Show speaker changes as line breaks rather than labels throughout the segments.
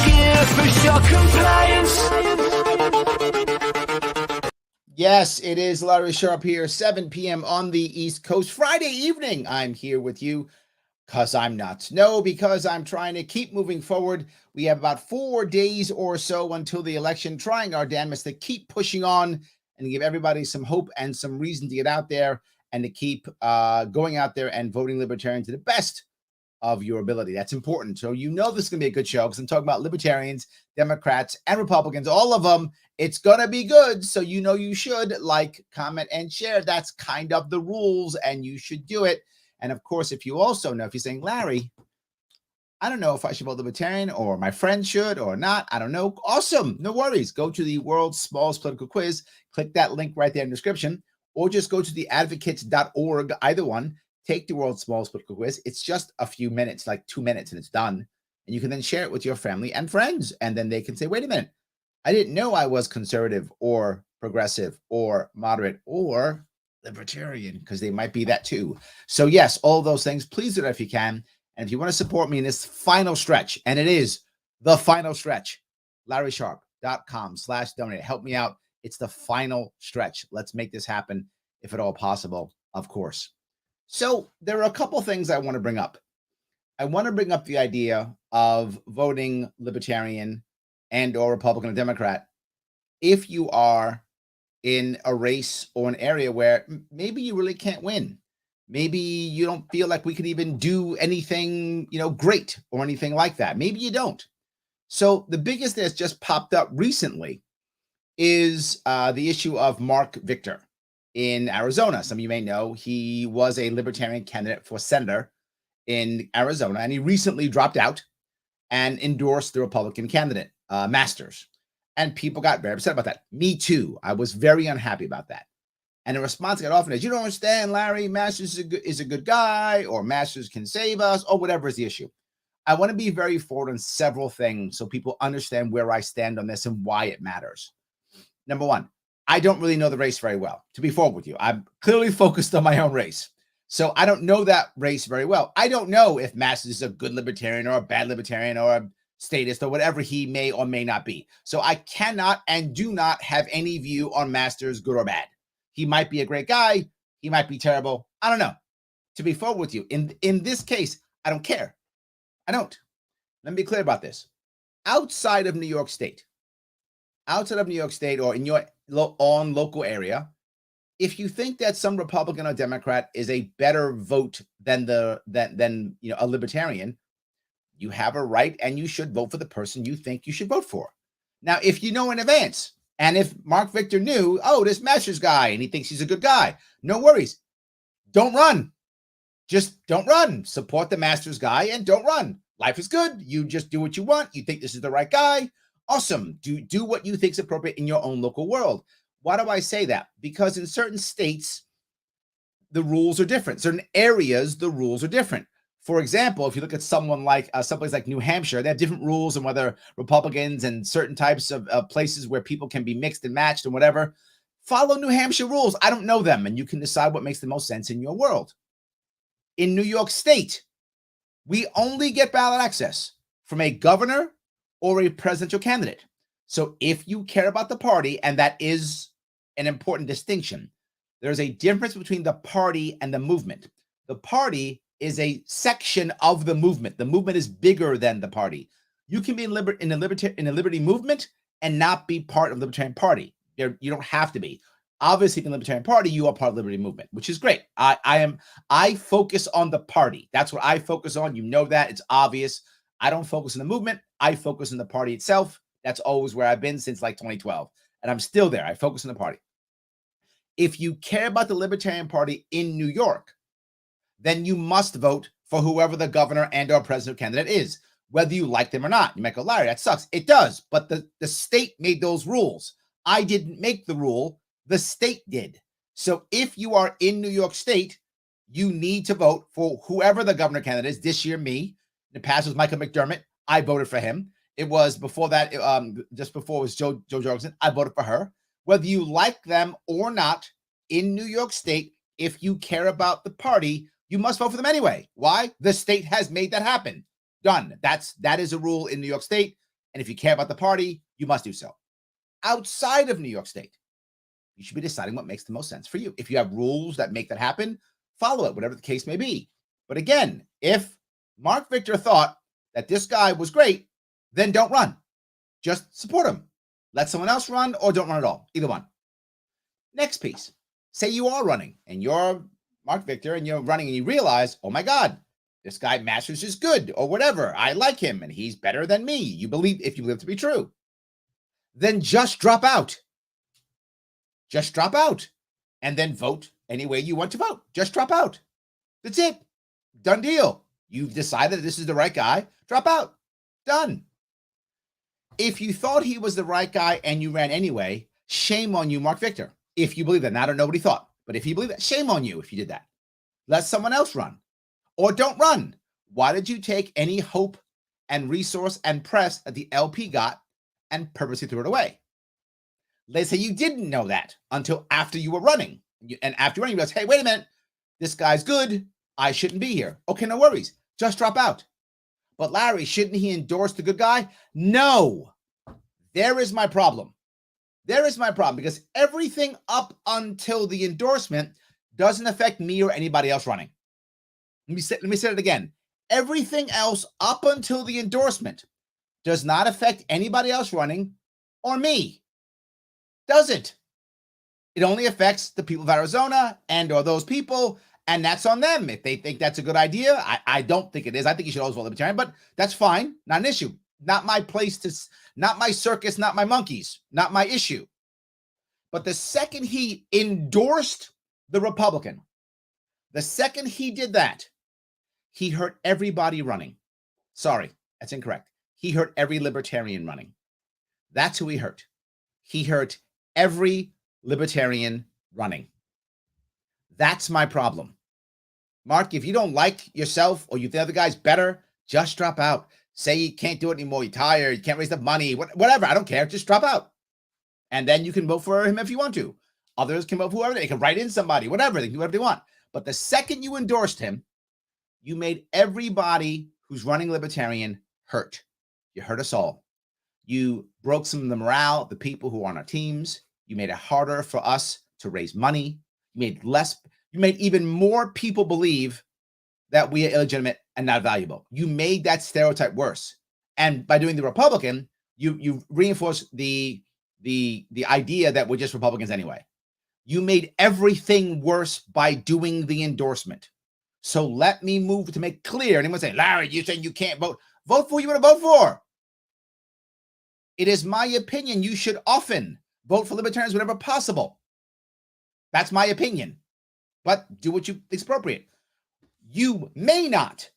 Gear for shock compliance.
Yes, it is Larry Sharpe here, 7 p.m. on the East Coast. Friday evening, I'm here with you because I'm nuts. No, because I'm trying to keep moving forward. We have about 4 days or so until the election, trying our damnedest to keep pushing on and give everybody some hope and some reason to get out there and to keep going out there and voting Libertarian to the best of your ability. That's important. So you know this is going to be a good show because I'm talking about Libertarians, Democrats, and Republicans, all of them. It's going to be good. So you know you should like, comment, and share. That's kind of the rules, and you should do it. And of course, if you also know, if you're saying, Larry, I don't know if I should vote Libertarian or my friend should or not, I don't know. Awesome. No worries. Go to the world's smallest political quiz. Click that link right there in the description, or just go to theadvocates.org, either one. Take the world's smallest political quiz. It's just a few minutes, like 2 minutes, and it's done. And you can then share it with your family and friends. And then they can say, wait a minute, I didn't know I was conservative or progressive or moderate or libertarian, because they might be that too. So yes, all those things, please do it if you can. And if you want to support me in this final stretch, and it is the final stretch, LarrySharpe.com/donate. Help me out. It's the final stretch. Let's make this happen, if at all possible, of course. So there are a couple things I want to bring up. I want to bring up the idea of voting Libertarian and or Republican or Democrat if you are in a race or an area where maybe you really can't win. Maybe you don't feel like we could even do anything, great or anything like that. Maybe you don't. So the biggest that's just popped up recently is the issue of Mark Victor in Arizona. Some of you may know he was a Libertarian candidate for senator in Arizona, and he recently dropped out and endorsed the Republican candidate, Masters. And people got very upset about that. Me too. I was very unhappy about that. And the response I got often is, you don't understand, Larry, Masters is a good guy, or Masters can save us, or whatever is the issue. I want to be very forward on several things so people understand where I stand on this and why it matters. Number one, I don't really know the race very well, to be forward with you. I'm clearly focused on my own race. So I don't know that race very well. I don't know if Masters is a good libertarian or a bad libertarian or a statist or whatever he may or may not be. So I cannot and do not have any view on Masters, good or bad. He might be a great guy. He might be terrible. I don't know. To be forward with you, in this case, I don't care. I don't. Let me be clear about this. Outside of New York State, or in your own local area, if you think that some Republican or Democrat is a better vote than a libertarian, you have a right and you should vote for the person you think you should vote for. Now, if you know in advance, and if Mark Victor knew, this Masters guy, and he thinks he's a good guy, no worries. Don't run. Just don't run. Support the Masters guy and don't run. Life is good. You just do what you want. You think this is the right guy. Awesome. Do what you think is appropriate in your own local world. Why do I say that? Because in certain states, the rules are different. Certain areas, the rules are different. For example, if you look at someone like someplace like New Hampshire, they have different rules on whether Republicans and certain types of places where people can be mixed and matched and whatever. Follow New Hampshire rules. I don't know them, and you can decide what makes the most sense in your world. In New York State, we only get ballot access from a governor or a presidential candidate. So if you care about the party, and that is an important distinction, there's a difference between the party and the movement. The party is a section of the movement. The movement is bigger than the party. You can be in the Liberty movement and not be part of the Libertarian Party. You don't have to be. Obviously, in the Libertarian Party, you are part of the Liberty movement, which is great. I focus on the party. That's what I focus on. You know that. It's obvious. I don't focus on the movement. I focus on the party itself. That's always where I've been since like 2012. And I'm still there. I focus on the party. If you care about the Libertarian Party in New York, then you must vote for whoever the governor and or presidential candidate is, whether you like them or not. You might go, Larry, that sucks. It does. But the state made those rules. I didn't make the rule. The state did. So if you are in New York State, you need to vote for whoever the governor candidate is. This year, me. In the past was Michael McDermott. I voted for him. It was before that, just before it was Jo Jorgensen. I voted for her. Whether you like them or not, in New York State, if you care about the party, you must vote for them anyway. Why? The state has made that happen. Done. That is a rule in New York State. And if you care about the party, you must do so. Outside of New York State, you should be deciding what makes the most sense for you. If you have rules that make that happen, follow it, whatever the case may be. But again, if Mark Victor thought that this guy was great, then don't run. Just support him. Let someone else run or don't run at all. Either one. Next piece. Say you are running and you're Mark Victor and you're running and you realize, oh my God, this guy Masters is good or whatever. I like him and he's better than me. You believe, if you believe it to be true, then just drop out. Just drop out and then vote any way you want to vote. Just drop out. That's it. Done deal. You've decided this is the right guy. Drop out. Done. If you thought he was the right guy and you ran anyway, shame on you, Mark Victor. If you believe that. Now, I don't know what he thought, but if you believe that, shame on you if you did that. Let someone else run or don't run. Why did you take any hope and resource and press that the LP got and purposely threw it away? Let's say you didn't know that until after you were running. And after running, you realize, hey, wait a minute. This guy's good. I shouldn't be here. Okay, no worries. Just drop out. But Larry, shouldn't he endorse the good guy? No. There is my problem. There is my problem because everything up until the endorsement doesn't affect me or anybody else running. Let me say it again. Everything else up until the endorsement does not affect anybody else running or me. Does it? It only affects the people of Arizona and or those people, and that's on them. If they think that's a good idea, I don't think it is. I think you should always vote Libertarian, but that's fine. Not an issue. Not my place to, not my circus, not my monkeys, not my issue. But the second he endorsed the Republican, the second he did that, he hurt everybody running. Sorry, that's incorrect. He hurt every Libertarian running. That's who he hurt. He hurt every Libertarian running. That's my problem. Mark, if you don't like yourself or you think the other guy's better, just drop out. Say you can't do it anymore. You're tired. You can't raise enough money. Whatever. I don't care. Just drop out. And then you can vote for him if you want to. Others can vote for whoever. They can write in somebody. Whatever. They can do whatever they want. But the second you endorsed him, you made everybody who's running Libertarian hurt. You hurt us all. You broke some of the morale of the people who are on our teams. You made it harder for us to raise money. You made even more people believe that we are illegitimate and not valuable. You made that stereotype worse. And by doing the Republican, you reinforce the idea that we're just Republicans anyway. You made everything worse by doing the endorsement. So let me move to make clear. Anyone say, Larry, you saying you can't vote? Vote for who you want to vote for. It is my opinion you should often vote for Libertarians whenever possible. That's my opinion. But do what you think is appropriate. You may not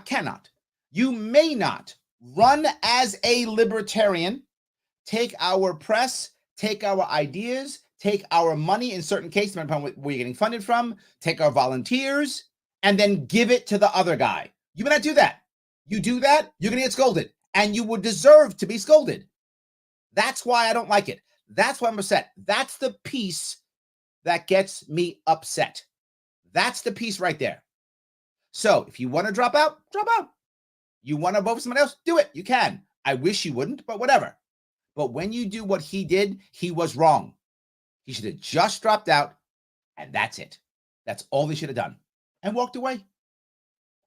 cannot, you may not run as a Libertarian, take our press, take our ideas, take our money in certain cases, depending upon where you're getting funded from, take our volunteers, and then give it to the other guy. You may not do that. You do that, you're going to get scolded, and you would deserve to be scolded. That's why I don't like it. That's why I'm upset. That's the piece that gets me upset. That's the piece right there. So if you want to drop out, drop out. You want to vote for someone else, do it. You can. I wish you wouldn't, but whatever. But when you do what he did, he was wrong. He should have just dropped out, and that's it. That's all he should have done. And walked away.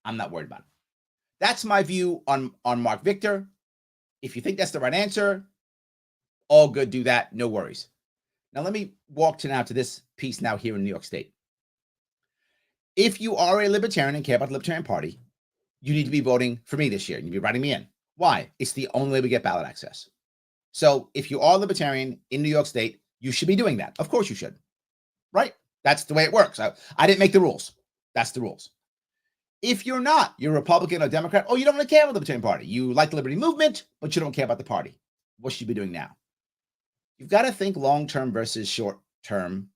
I'm not worried about it. That's my view on Mark Victor. If you think that's the right answer, all good, do that, no worries. Now let me walk to this piece now here in New York State. If you are a Libertarian and care about the Libertarian Party, you need to be voting for me this year. You need to be writing me in. Why? It's the only way we get ballot access. So if you are a Libertarian in New York State, you should be doing that. Of course you should, right? That's the way it works. I didn't make the rules. That's the rules. If you're not, you're a Republican or Democrat, or you don't really care about the Libertarian Party. You like the Liberty Movement, but you don't care about the party. What should you be doing now? You've got to think long-term versus short-term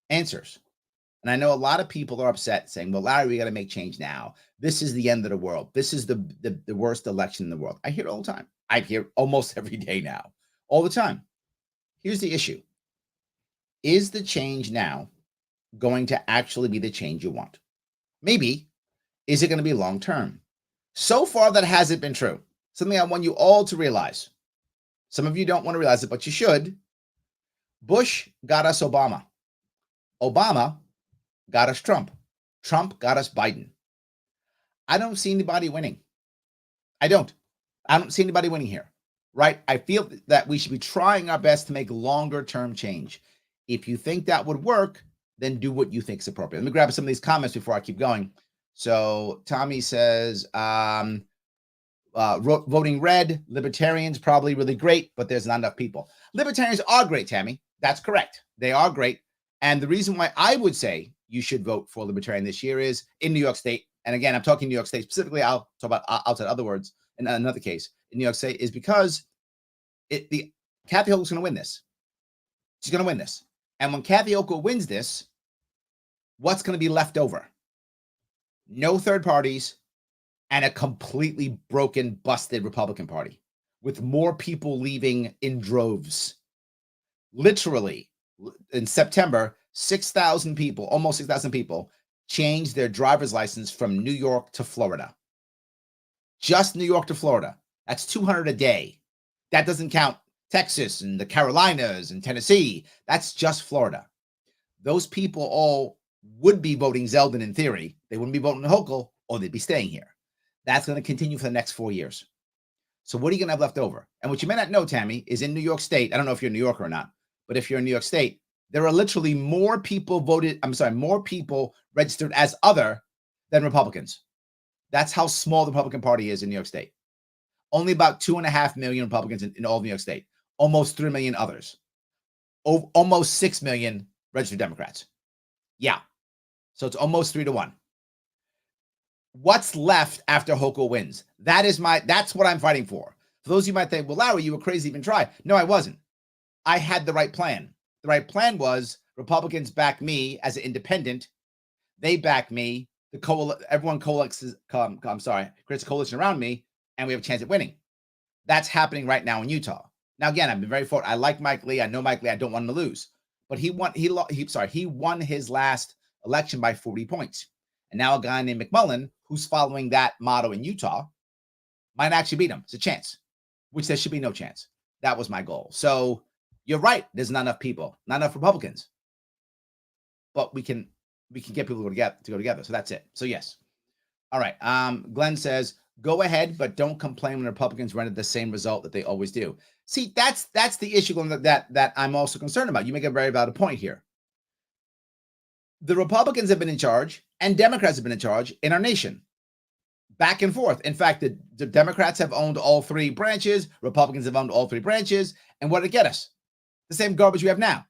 answers. And I know a lot of people are upset saying, well, Larry, we got to make change now. This is the end of the world. This is the worst election in the world. I hear it all the time. I hear almost every day now, all the time. Here's the issue. Is the change now going to actually be the change you want? Maybe. Is it going to be long-term? So far, that hasn't been true. something I want you all to realize. Some of you don't want to realize it, but you should. Bush got us Obama. Obama got us Trump. Trump got us Biden. I don't see anybody winning. I don't see anybody winning here, right? I feel that we should be trying our best to make longer term change. If you think that would work, then do what you think is appropriate. Let me grab some of these comments before I keep going. So Tommy says, voting red, Libertarians probably really great, but there's not enough people. Libertarians are great, Tammy. That's correct. They are great. And the reason why I would say you should vote for Libertarian this year is in New York State. And again, I'm talking New York State specifically. I'll talk about outside other words in another case in New York State is because Kathy Hochul's going to win this. She's going to win this. And when Kathy Hochul wins this, what's going to be left over? No third parties and a completely broken, busted Republican Party with more people leaving in droves. Literally, in September, 6,000 people, almost 6,000 people, changed their driver's license from New York to Florida. Just New York to Florida. That's 200 a day. That doesn't count Texas and the Carolinas and Tennessee. That's just Florida. Those people all would be voting Zeldin in theory. They wouldn't be voting Hochul, or they'd be staying here. That's going to continue for the next 4 years. So what are you going to have left over? And what you may not know, Tammy, is in New York State, I don't know if you're a New Yorker or not, but if you're in New York State, there are literally more people more people registered as other than Republicans. That's how small the Republican Party is in New York State. Only about 2.5 million Republicans in all of New York State. Almost 3 million others. Almost 6 million registered Democrats. Yeah. So it's almost 3-1. What's left after Hochul wins? That's what I'm fighting for. For those of you might think, well, Larry, you were crazy to even try. No, I wasn't. I had the right plan. The right plan was Republicans back me as an independent. They back me. Everyone creates a coalition around me, and we have a chance at winning. That's happening right now in Utah. Now, again, I've been very forward. I like Mike Lee. I know Mike Lee. I don't want him to lose, but he won his last election by 40 points. And now a guy named McMullen, who's following that motto in Utah, might actually beat him. It's a chance, which there should be no chance. That was my goal. So you're right. There's not enough people, not enough Republicans, but we can get people to go together. So that's it. So yes. All right. Glenn says, go ahead, but don't complain when Republicans rendered the same result that they always do. See, that's the issue that I'm also concerned about. You make a very valid point here. The Republicans have been in charge and Democrats have been in charge in our nation. Back and forth. In fact, the Democrats have owned all three branches. Republicans have owned all three branches. And what did it get us? The same garbage we have now.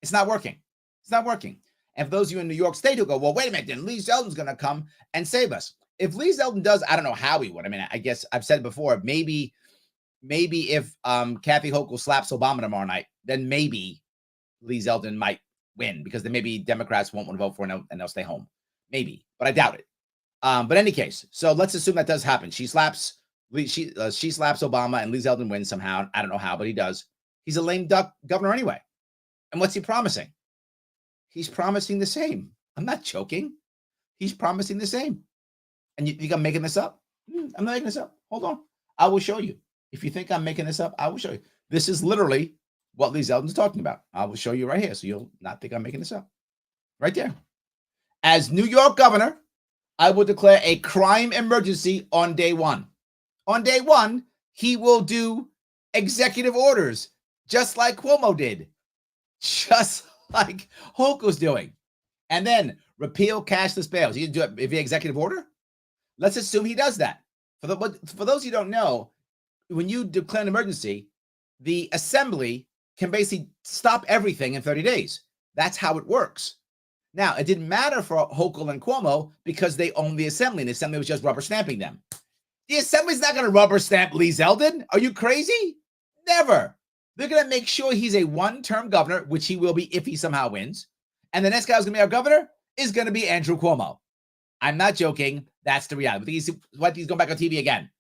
It's not working. It's not working. And for those of you in New York State who go, well, wait a minute, then Lee Zeldin's going to come and save us. If Lee Zeldin does, I don't know how he would. I mean, I guess I've said before, maybe if Kathy Hochul slaps Obama tomorrow night, then maybe Lee Zeldin might win because then maybe Democrats won't want to vote for him and they'll stay home. Maybe, but I doubt it. But in any case, so let's assume that does happen. She slaps Obama and Lee Zeldin wins somehow. I don't know how, but he does. He's a lame duck governor anyway. And what's he promising? He's promising the same. I'm not joking. He's promising the same. And you think I'm making this up? I'm not making this up. Hold on. I will show you. If you think I'm making this up, I will show you. This is literally what Lee Zeldin's talking about. I will show you right here, so you'll not think I'm making this up. Right there. As New York governor, I will declare a crime emergency on day one. On day one, he will do executive orders, just like Cuomo did, just like Hochul's doing. And then repeal cashless bails. He can do it via executive order. Let's assume he does that. For those who don't know, when you declare an emergency, the assembly can basically stop everything in 30 days. That's how it works. Now, it didn't matter for Hochul and Cuomo because they owned the assembly, and the assembly was just rubber stamping them. The assembly's not going to rubber stamp Lee Zeldin. Are you crazy? Never. They're going to make sure he's a one-term governor, which he will be if he somehow wins. And the next guy who's going to be our governor is going to be Andrew Cuomo. I'm not joking. That's the reality. He's going back on TV again.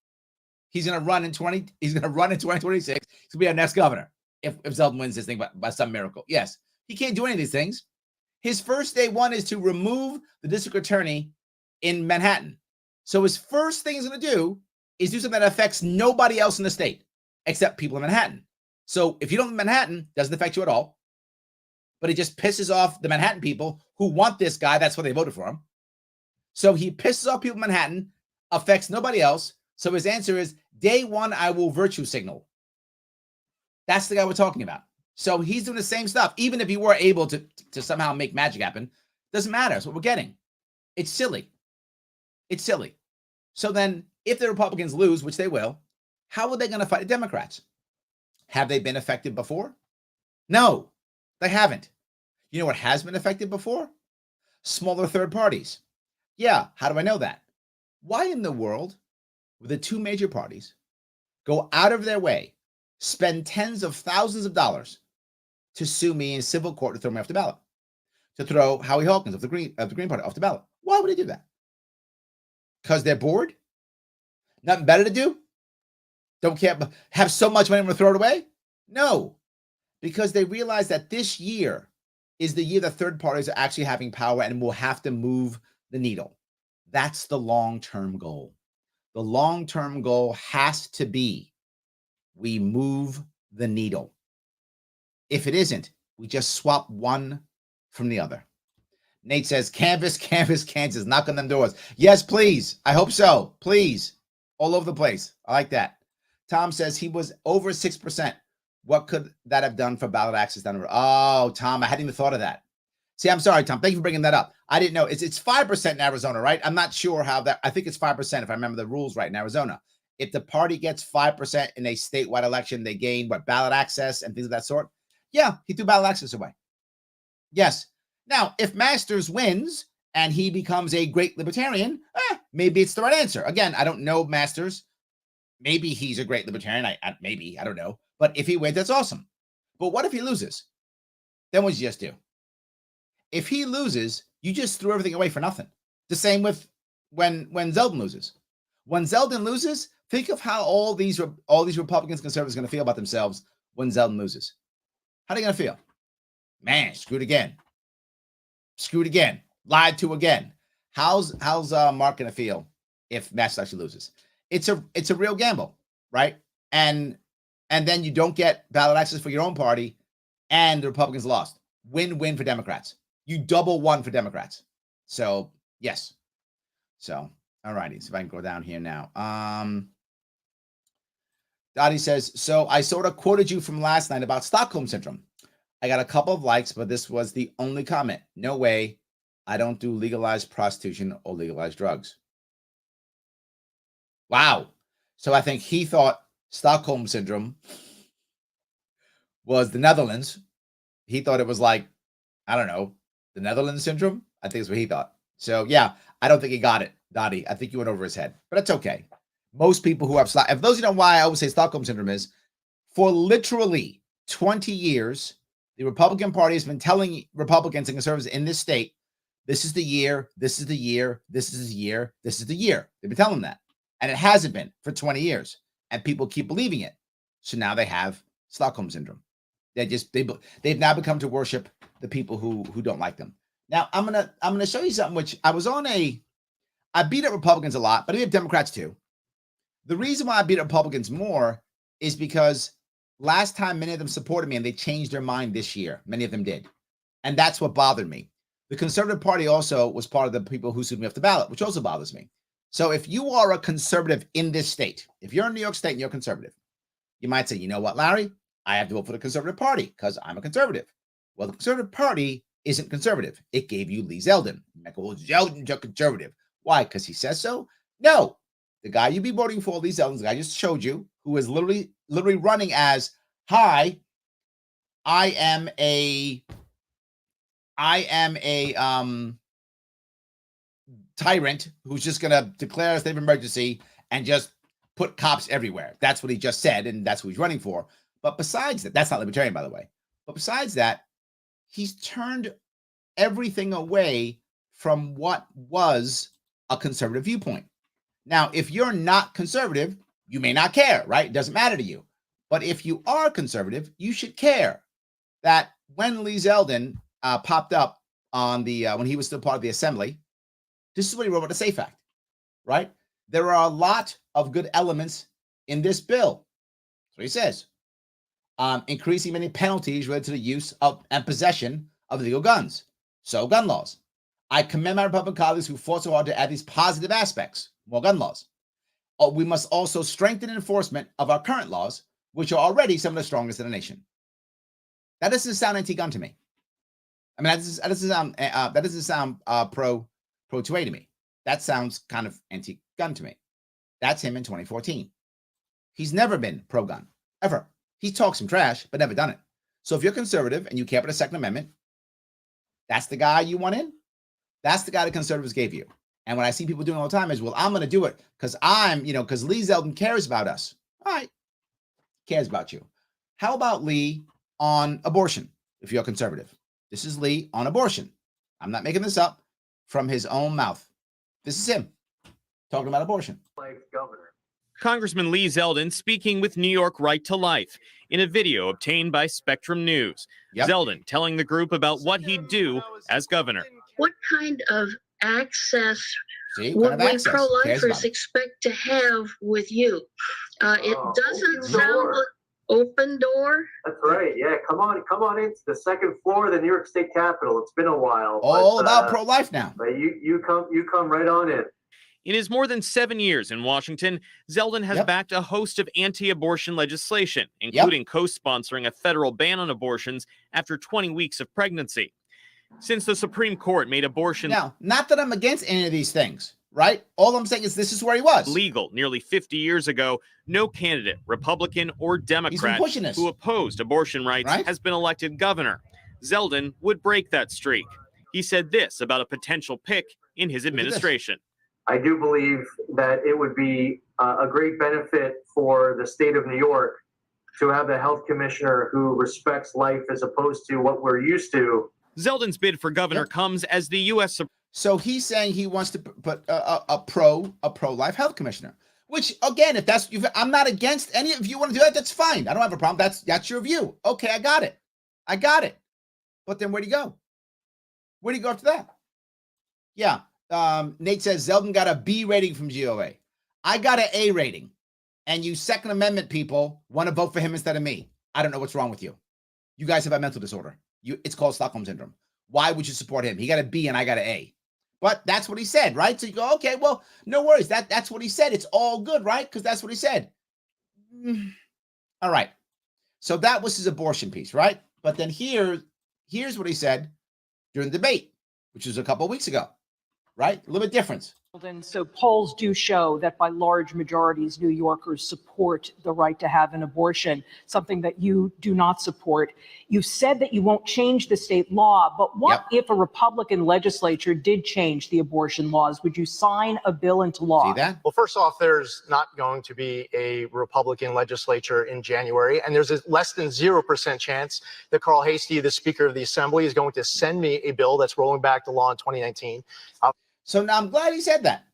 He's going to run in 2026. He's going to be our next governor if Zeldin wins this thing by some miracle. Yes, he can't do any of these things. His first day one is to remove the district attorney in Manhattan. So his first thing he's going to do is do something that affects nobody else in the state except people in Manhattan. So if you don't live in Manhattan, it doesn't affect you at all. But it just pisses off the Manhattan people who want this guy. That's why they voted for him. So he pisses off people in Manhattan, affects nobody else. So his answer is, day one, I will virtue signal. That's the guy we're talking about. So he's doing the same stuff. Even if he were able to somehow make magic happen, doesn't matter. That's what we're getting. It's silly. It's silly. So then if the Republicans lose, which they will, how are they going to fight the Democrats? Have they been effective before? No, they haven't. You know what has been effective before? Smaller third parties. Yeah, how do I know that? Why in the world would the two major parties go out of their way, spend tens of thousands of dollars to sue me in civil court to throw me off the ballot, to throw Howie Hawkins of the Green Party off the ballot? Why would they do that? Because they're bored? Nothing better to do? Don't care, have so much money to throw it away? No, because they realize that this year is the year that third parties are actually having power and will have to move the needle. That's the long-term goal. The long-term goal has to be we move the needle. If it isn't, we just swap one from the other. Nate says, canvas, Kansas, knock on them doors. Yes, please. I hope so. Please. All over the place. I like that. Tom says he was over 6%. What could that have done for ballot access down the road? Oh, Tom, I hadn't even thought of that. See, I'm sorry, Tom. Thank you for bringing that up. I didn't know. It's 5% in Arizona, right? I'm not sure how that. I think it's 5% if I remember the rules right in Arizona. If the party gets 5% in a statewide election, they gain ballot access and things of that sort. Yeah, he threw ballot access away. Yes. Now, if Masters wins and he becomes a great libertarian, maybe it's the right answer. Again, I don't know Masters. Maybe he's a great libertarian. I don't know. But if he wins, that's awesome. But what if he loses? Then what do you just do? If he loses, you just threw everything away for nothing. The same with when Zeldin loses. When Zeldin loses, think of how all these Republicans, conservatives are going to feel about themselves when Zeldin loses. How are they going to feel? Man, screwed again. Screwed again. Lied to again. How's Mark going to feel if Masters actually loses? It's a real gamble, right? And then you don't get ballot access for your own party, and the Republicans lost. Win-win for Democrats. You double won for Democrats. So yes. So all righty. So if I can go down here now. Dottie says, so I sort of quoted you from last night about Stockholm Syndrome. I got a couple of likes, but this was the only comment. No way. I don't do legalized prostitution or legalized drugs. Wow. So I think he thought Stockholm Syndrome was the Netherlands. He thought it was like, I don't know, the Netherlands syndrome. I think is what he thought. So yeah, I don't think he got it, Dottie. I think you went over his head, but it's okay. Most people who have, if those of you know why I always say Stockholm Syndrome is, for literally 20 years, the Republican Party has been telling Republicans and conservatives in this state, this is the year, this is the year, this is the year, this is the year. They've been telling them that. And it hasn't been for 20 years. And people keep believing it. So now they have Stockholm Syndrome. They've now become to worship the people who don't like them. Now I'm gonna show you something which I beat up Republicans a lot, but I beat up Democrats too. The reason why I beat up Republicans more is because last time many of them supported me and they changed their mind this year. Many of them did. And that's what bothered me. The Conservative Party also was part of the people who sued me off the ballot, which also bothers me. So if you are a conservative in this state, if you're in New York State and you're conservative, you might say, you know what, Larry? I have to vote for the Conservative Party because I'm a conservative. Well, the Conservative Party isn't conservative. It gave you Lee Zeldin. Michael Zeldin's a conservative. Why? Because he says so? No. The guy you'd be voting for, Lee Zeldin, the guy I just showed you, who is literally running as, hi, I am a tyrant who's just going to declare a state of emergency and just put cops everywhere. That's what he just said, and that's what he's running for. But besides that, that's not libertarian, by the way. But besides that, he's turned everything away from what was a conservative viewpoint. Now, if you're not conservative, you may not care, right? It doesn't matter to you. But if you are conservative, you should care that when Lee Zeldin popped up on the when he was still part of the assembly, this is what he wrote about the SAFE Act, right? there are a lot of good elements in this bill. That's what he says. Increasing many penalties related to the use of and possession of illegal guns. So gun laws. I commend my Republican colleagues who fought so hard to add these positive aspects, more gun laws. We must also strengthen enforcement of our current laws, which are already some of the strongest in the nation. That doesn't sound anti-gun to me. I mean, that doesn't sound pro 2A to me. That sounds kind of anti-gun to me. That's him in 2014. He's never been pro-gun, ever. He talks some trash, but never done it. So if you're conservative and you care about the Second Amendment, that's the guy you want in. That's the guy the conservatives gave you. And what I see people doing all the time is, well, I'm going to do it because because Lee Zeldin cares about us. All right, cares about you. How about Lee on abortion, if you're conservative? This is Lee on abortion. I'm not making this up from his own mouth. This is him talking about abortion.
Governor.
Congressman Lee Zeldin speaking with New York Right to Life in a video obtained by Spectrum News.
Yep.
Zeldin telling the group about what he'd do as governor.
What kind of access
would
we pro-lifers expect to have with you? It doesn't sound like open door.
That's right. Yeah, come on in to the second floor of the New York State Capitol. It's been a while.
All about pro-life now.
But you come right on in.
In his more than 7 years in Washington, Zeldin has backed a host of anti-abortion legislation, including co-sponsoring a federal ban on abortions after 20 weeks of pregnancy. Since the Supreme Court made abortion
now, not that I'm against any of these things, right? All I'm saying is this is where he was.
Legal nearly 50 years ago, no candidate, Republican or Democrat, who opposed abortion rights has been elected governor. Zeldin would break that streak. He said this about a potential pick in his administration.
I do believe that it would be a great benefit for the state of New York to have a health commissioner who respects life as opposed to what we're used to.
Zeldin's bid for governor comes as the U.S.
So he's saying he wants to put a pro-life health commissioner, which again, I'm not against any. If you want to do that, that's fine. I don't have a problem. That's your view. Okay, I got it. But then where'd he go? Where'd he go after that? Yeah. Nate says Zeldin got a B rating from GOA. I got an A rating, and you Second Amendment people want to vote for him instead of me. I don't know what's wrong with you. You guys have a mental disorder. It's called Stockholm Syndrome. Why would you support him? He got a B and I got an A. But that's what he said, right? So you go, okay, well, no worries. That's what he said. It's all good, right? Because that's what he said. All right. So that was his abortion piece, right? But then here's what he said during the debate, which was a couple of weeks ago. Right? A little bit different.
So polls do show that by large majorities, New Yorkers support the right to have an abortion, something that you do not support. You've said that you won't change the state law, but what if a Republican legislature did change the abortion laws? Would you sign a bill into law?
See that?
Well, first off, there's not going to be a Republican legislature in January, and there's a less than 0% chance that Carl Hastie, the Speaker of the Assembly, is going to send me a bill that's rolling back the law in 2019.
So now I'm glad he said that.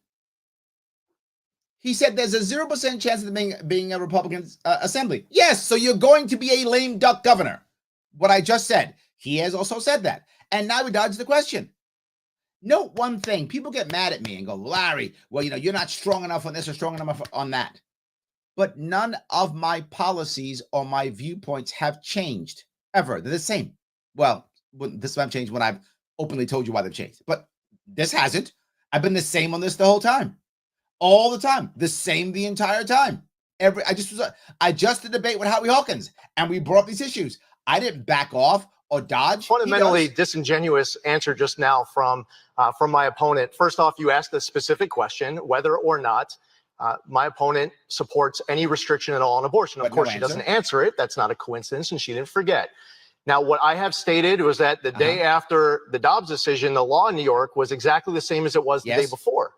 He said there's a 0% chance of being a Republican assembly. Yes, so you're going to be a lame duck governor. What I just said. He has also said that. And now we dodge the question. Note one thing. People get mad at me and go, Larry, well, you're not strong enough on this or strong enough on that. But none of my policies or my viewpoints have changed ever. They're the same. Well, this have changed when I've openly told you why they've changed. But this hasn't. I've been the same on this the whole time. All the time. The same the entire time. I just did a debate with Howie Hawkins and we brought up these issues. I didn't back off or dodge.
Fundamentally disingenuous answer just now from my opponent. First off, you asked a specific question, whether or not my opponent supports any restriction at all on abortion. Of course, she doesn't answer it. That's not a coincidence, and she didn't forget. Now, what I have stated was that the day after the Dobbs decision, the law in New York was exactly the same as it was the day before.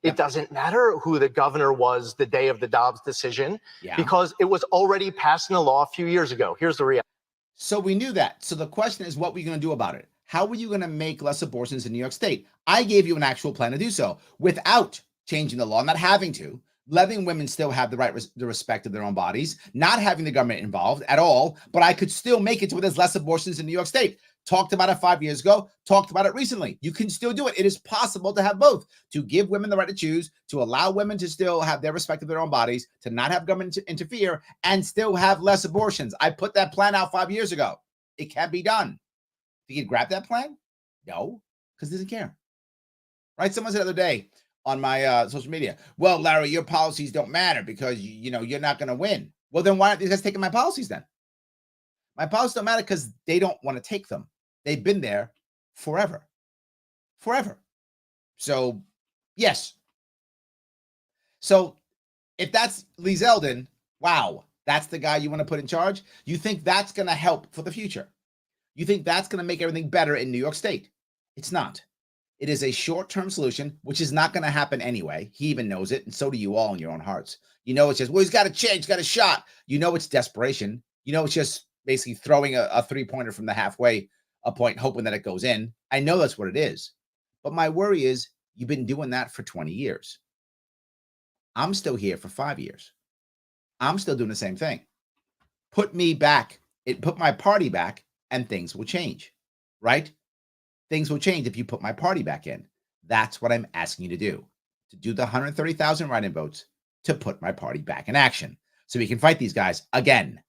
It doesn't matter who the governor was the day of the Dobbs decision because it was already passed in the law a few years ago. Here's the reality.
So we knew that. So the question is, what were you going to do about it? How were you going to make less abortions in New York State? I gave you an actual plan to do so without changing the law, not having to, letting women still have the respect of their own bodies, not having the government involved at all, but I could still make it to where there's less abortions in New York State. talked about it 5 years ago, talked about it recently. You can still do it. It is possible to have both, to give women the right to choose, to allow women to still have their respect of their own bodies, to not have government interfere, and still have less abortions. I put that plan out 5 years ago. It can be done. Did you grab that plan? No, because it doesn't care. Right? Someone said the other day on my social media, well, Larry, your policies don't matter because, you're not going to win. Well, then why aren't these guys taking my policies then? My policies don't matter because they don't want to take them. They've been there forever. Forever. So, yes. So, if that's Lee Zeldin, wow, that's the guy you want to put in charge? You think that's going to help for the future? You think that's going to make everything better in New York State? It's not. It is a short-term solution, which is not going to happen anyway. He even knows it, and so do you all in your own hearts. It's just, well, he's got a change, he's got a shot. It's desperation. It's just basically throwing a three-pointer from the halfway point, hoping that it goes in. I know that's what it is. But my worry is you've been doing that for 20 years. I'm still here for 5 years. I'm still doing the same thing. Put me back. Put my party back, and things will change, right? Things will change if you put my party back in. That's what I'm asking you to do the 130,000 write-in votes to put my party back in action so we can fight these guys again.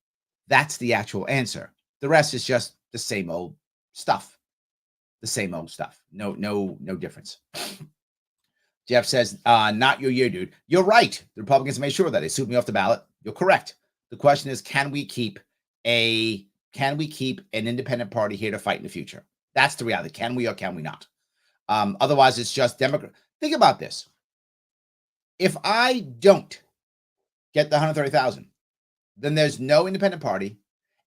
That's the actual answer. The rest is just the same old stuff. The same old stuff. No difference. Jeff says, not your year, dude. You're right. The Republicans made sure that they sued me off the ballot. You're correct. The question is, can we keep an independent party here to fight in the future? That's the reality. Can we or can we not? Otherwise, it's just Democrat. Think about this. If I don't get the 130,000, then there's no independent party,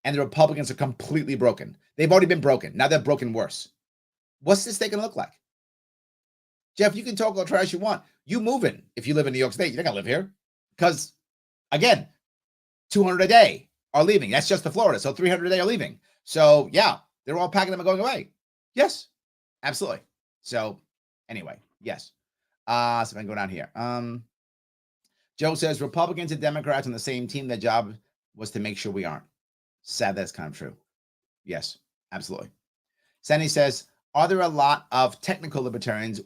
and the Republicans are completely broken. They've already been broken. Now they're broken worse. What's this state going to look like? Jeff, you can talk all trash you want. You moving if you live in New York State. You're not going to live here. Because, again, 200 a day are leaving. That's just the Florida. So 300 a day are leaving. So, yeah, they're all packing them and going away. Yes, absolutely. So, anyway, yes. So I can go down here. Joe says, Republicans and Democrats on the same team, their job was to make sure we aren't. Sad that's kind of true. Yes, absolutely. Sandy says, are there a lot of technical libertarians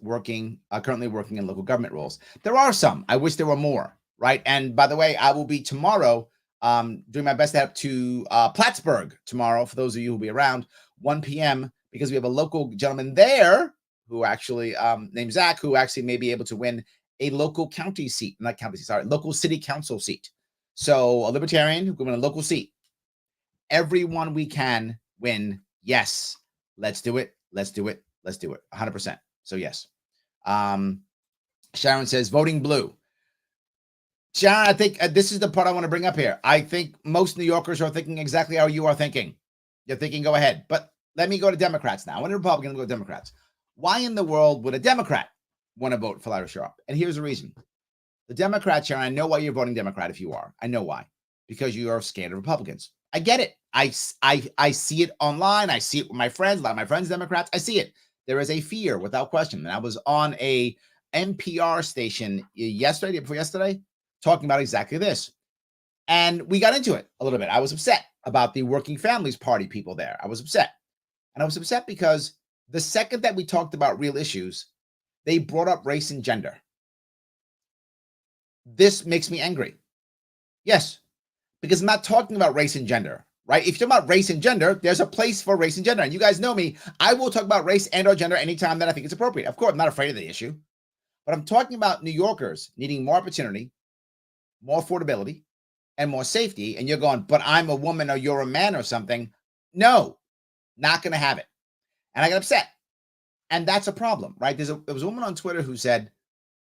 currently working in local government roles? There are some. I wish there were more, right? And by the way, I will be tomorrow doing my best to head up to Plattsburgh tomorrow, for those of you who will be around, 1 p.m., because we have a local gentleman there who actually, named Zach, who actually may be able to win a local local city council seat. So a libertarian who can win a local seat. Everyone we can win. Yes, let's do it. Let's do it. Let's do it. 100%. So yes. Sharon says, voting blue. Sharon, I think this is the part I want to bring up here. I think most New Yorkers are thinking exactly how you are thinking. You're thinking, go ahead. But let me go to Democrats now. I want a Republican to go to Democrats. Why in the world would a Democrat want to vote for Larry Sharpe? And here's the reason. The Democrats, Sharon, I know why you're voting Democrat if you are. I know why. Because you are scared of Republicans. I get it. I see it online. I see it with my friends. A lot of my friends, Democrats. I see it. There is a fear without question. And I was on a NPR station yesterday, before yesterday, talking about exactly this. And we got into it a little bit. I was upset about the Working Families Party people there. I was upset. And I was upset because the second that we talked about real issues, they brought up race and gender. This makes me angry. Yes, because I'm not talking about race and gender, right? If you're talking about race and gender, there's a place for race and gender. And you guys know me. I will talk about race and or gender anytime that I think it's appropriate. Of course, I'm not afraid of the issue. But I'm talking about New Yorkers needing more opportunity, more affordability, and more safety. And you're going, but I'm a woman or you're a man or something. No, not going to have it. And I got upset. And that's a problem, right? There was a woman on Twitter who said,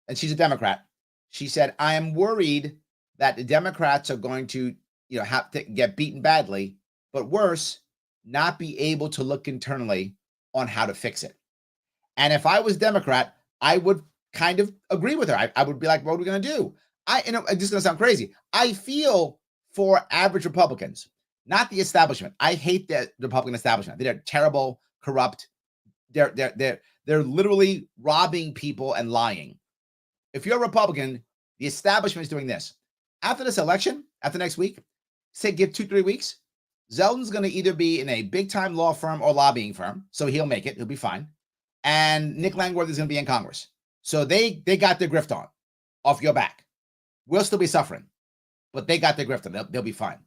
and she's a Democrat. She said, I am worried that the Democrats are going to, have to get beaten badly, but worse, not be able to look internally on how to fix it. And if I was Democrat, I would kind of agree with her. I would be like, what are we going to do? It's just going to sound crazy. I feel for average Republicans, not the establishment. I hate the Republican establishment. They're terrible, corrupt. They're literally robbing people and lying. If you're a Republican, the establishment is doing this. After this election, after next week, say give 2-3 weeks, Zeldin's going to either be in a big-time law firm or lobbying firm, so he'll make it. He'll be fine. And Nick Langworthy is going to be in Congress. So they got their grift on off your back. We'll still be suffering, but they got their grift on. They'll be fine.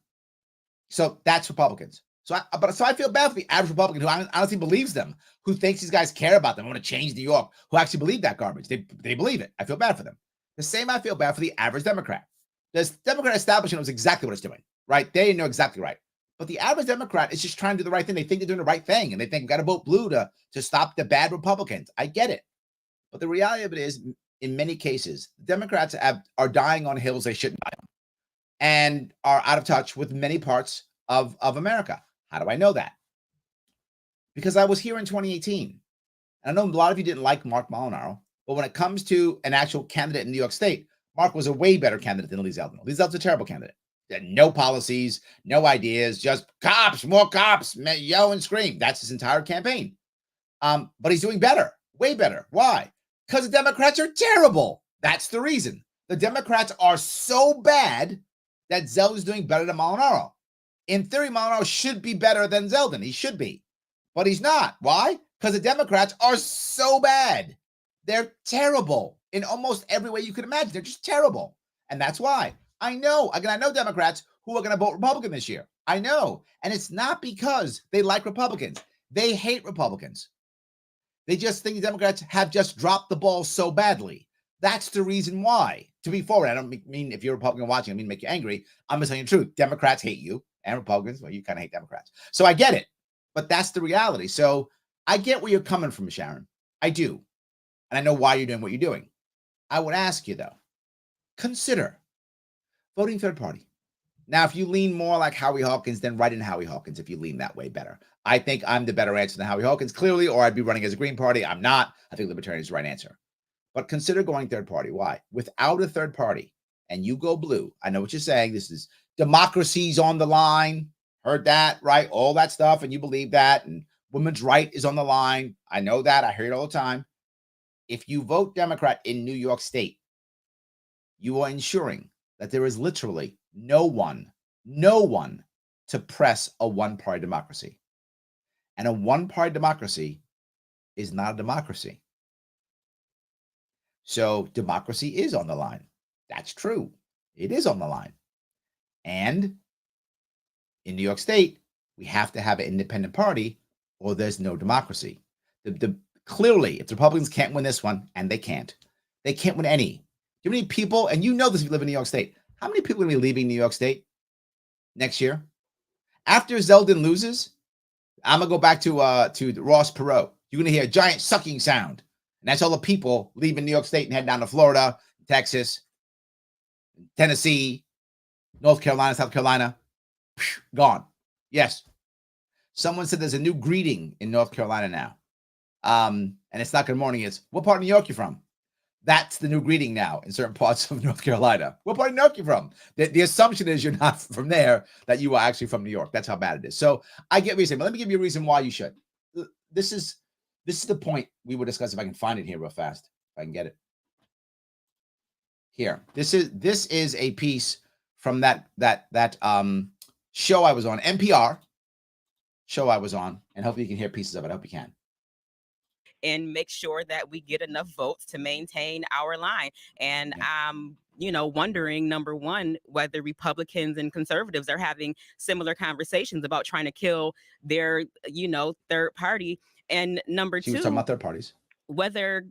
So that's Republicans. So I feel bad for the average Republican who honestly believes them, who thinks these guys care about them, want to change New York, who actually believe that garbage. They believe it. I feel bad for them. The same I feel bad for the average Democrat. The Democrat establishment knows exactly what it's doing, right? They know exactly right. But the average Democrat is just trying to do the right thing. They think they're doing the right thing, and they think we've got to vote blue to stop the bad Republicans. I get it. But the reality of it is, in many cases, Democrats are dying on hills they shouldn't die on and are out of touch with many parts of America. How do I know that? Because I was here in 2018. And I know a lot of you didn't like Mark Molinaro, but when it comes to an actual candidate in New York State, Mark was a way better candidate than Lee Zeldin. Lee Zeldin's a terrible candidate. No policies, no ideas, just cops, more cops, yell and scream. That's his entire campaign. But he's doing better, way better. Why? Because the Democrats are terrible. That's the reason. The Democrats are so bad that Zeldin's doing better than Molinaro. In theory, Molinaro should be better than Zeldin. He should be. But he's not. Why? Because the Democrats are so bad. They're terrible in almost every way you could imagine. They're just terrible. And that's why. I know Democrats who are going to vote Republican this year. I know. And it's not because they like Republicans. They hate Republicans. They just think the Democrats have just dropped the ball so badly. That's the reason why. To be forward, I don't mean if you're a Republican watching, I mean make you angry. I'm just telling you the truth. Democrats hate you, and Republicans, well, you kind of hate Democrats. So I get it. But that's the reality. So I get where you're coming from, Sharon. I do. And I know why you're doing what you're doing. I would ask you, though, consider voting third party. Now, if you lean more like Howie Hawkins, then write in Howie Hawkins if you lean that way better. I think I'm the better answer than Howie Hawkins, clearly, or I'd be running as a Green Party. I'm not. I think Libertarians is the right answer. But consider going third party. Why? Without a third party, and you go blue, I know what you're saying. This is democracy's on the line. Heard that, right? All that stuff, and you believe that, and women's right is on the line. I know that. I hear it all the time. If you vote Democrat in New York State, you are ensuring that there is literally no one to press a one-party democracy. And a one-party democracy is not a democracy. So democracy is on the line. That's true. It is on the line. And in New York State, we have to have an independent party or there's no democracy. Clearly, if the Republicans can't win this one, and they can't win any. Do you know how many people, and you know this if you live in New York State, how many people are going to be leaving New York State next year? After Zeldin loses, I'm going to go back to Ross Perot. You're going to hear a giant sucking sound. And that's all the people leaving New York State and heading down to Florida, Texas, Tennessee, North Carolina, South Carolina. Gone. Yes. Someone said there's a new greeting in North Carolina now. And it's not good morning. It's, what part of New York you from? That's the new greeting now in certain parts of North Carolina. What part of New York you from? The assumption is you're not from there, that you are actually from New York. That's how bad it is. So I get what you're saying, but let me give you a reason why you should. This is the point we will discuss if I can find it here real fast. If I can get it. Here. This is a piece from that show I was on, NPR show I was on, and hopefully you can hear pieces of it. I hope you can.
And make sure that we get enough votes to maintain our line. And I'm, wondering, number one, whether Republicans and conservatives are having similar conversations about trying to kill their, third party. And number two,
she was talking about third parties. Whether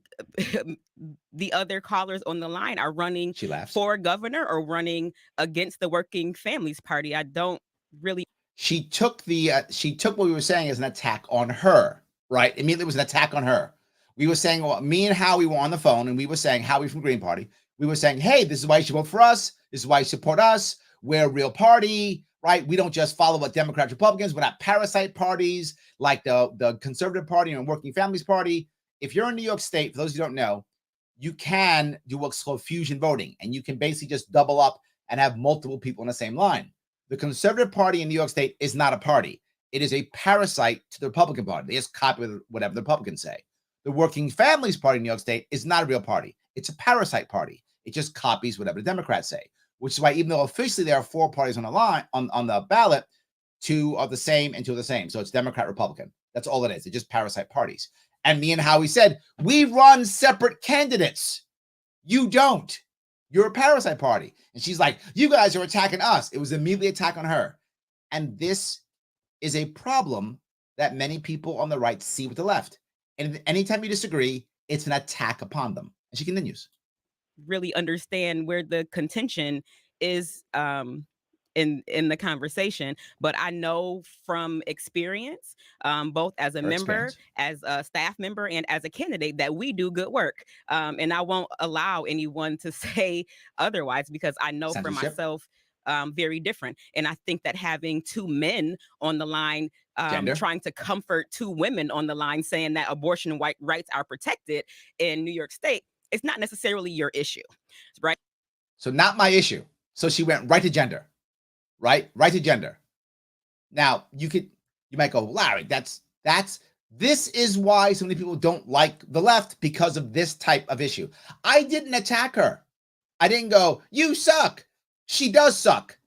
the other callers on the line are running for governor or running against the Working Families Party. I don't really.
She took what we were saying as an attack on her. Right. Immediately it was an attack on her. We were saying, well, me and Howie were on the phone and we were saying, Howie from Green Party, we were saying, hey, this is why you should vote for us. This is why you support us. We're a real party, right? We don't just follow what Democrats, Republicans. We're not parasite parties like the Conservative Party and Working Families Party. If you're in New York State, for those who don't know, you can do what's called fusion voting. And you can basically just double up and have multiple people in the same line. The Conservative Party in New York State is not a party. It is a parasite to the Republican Party. They just copy whatever the Republicans say. The Working Families Party in New York State is not a real party. It's a parasite party. It just copies whatever the Democrats say, which is why even though officially there are four parties on the line on the ballot, two are the same and two are the same. So it's Democrat, Republican. That's all it is. They're just parasite parties. And me and Howie said, we run separate candidates. You don't. You're a parasite party. And she's like, you guys are attacking us. It was immediately attack on her. And this is a problem that many people on the right see with the left. And anytime you disagree, it's an attack upon them. And she continues.
Really understand where the contention is in the conversation, but I know from experience, both as a member, as a staff member, and as a candidate, that we do good work. And I won't allow anyone to say otherwise, because I know for myself, very different. And I think that having two men on the line, trying to comfort two women on the line, saying that abortion rights are protected in New York State, it's not necessarily your issue, right?
So not my issue. So she went right to gender, right to gender. Now you might go, Larry, this is why so many people don't like the left, because of this type of issue. I didn't attack her. I didn't go, you suck. She does suck.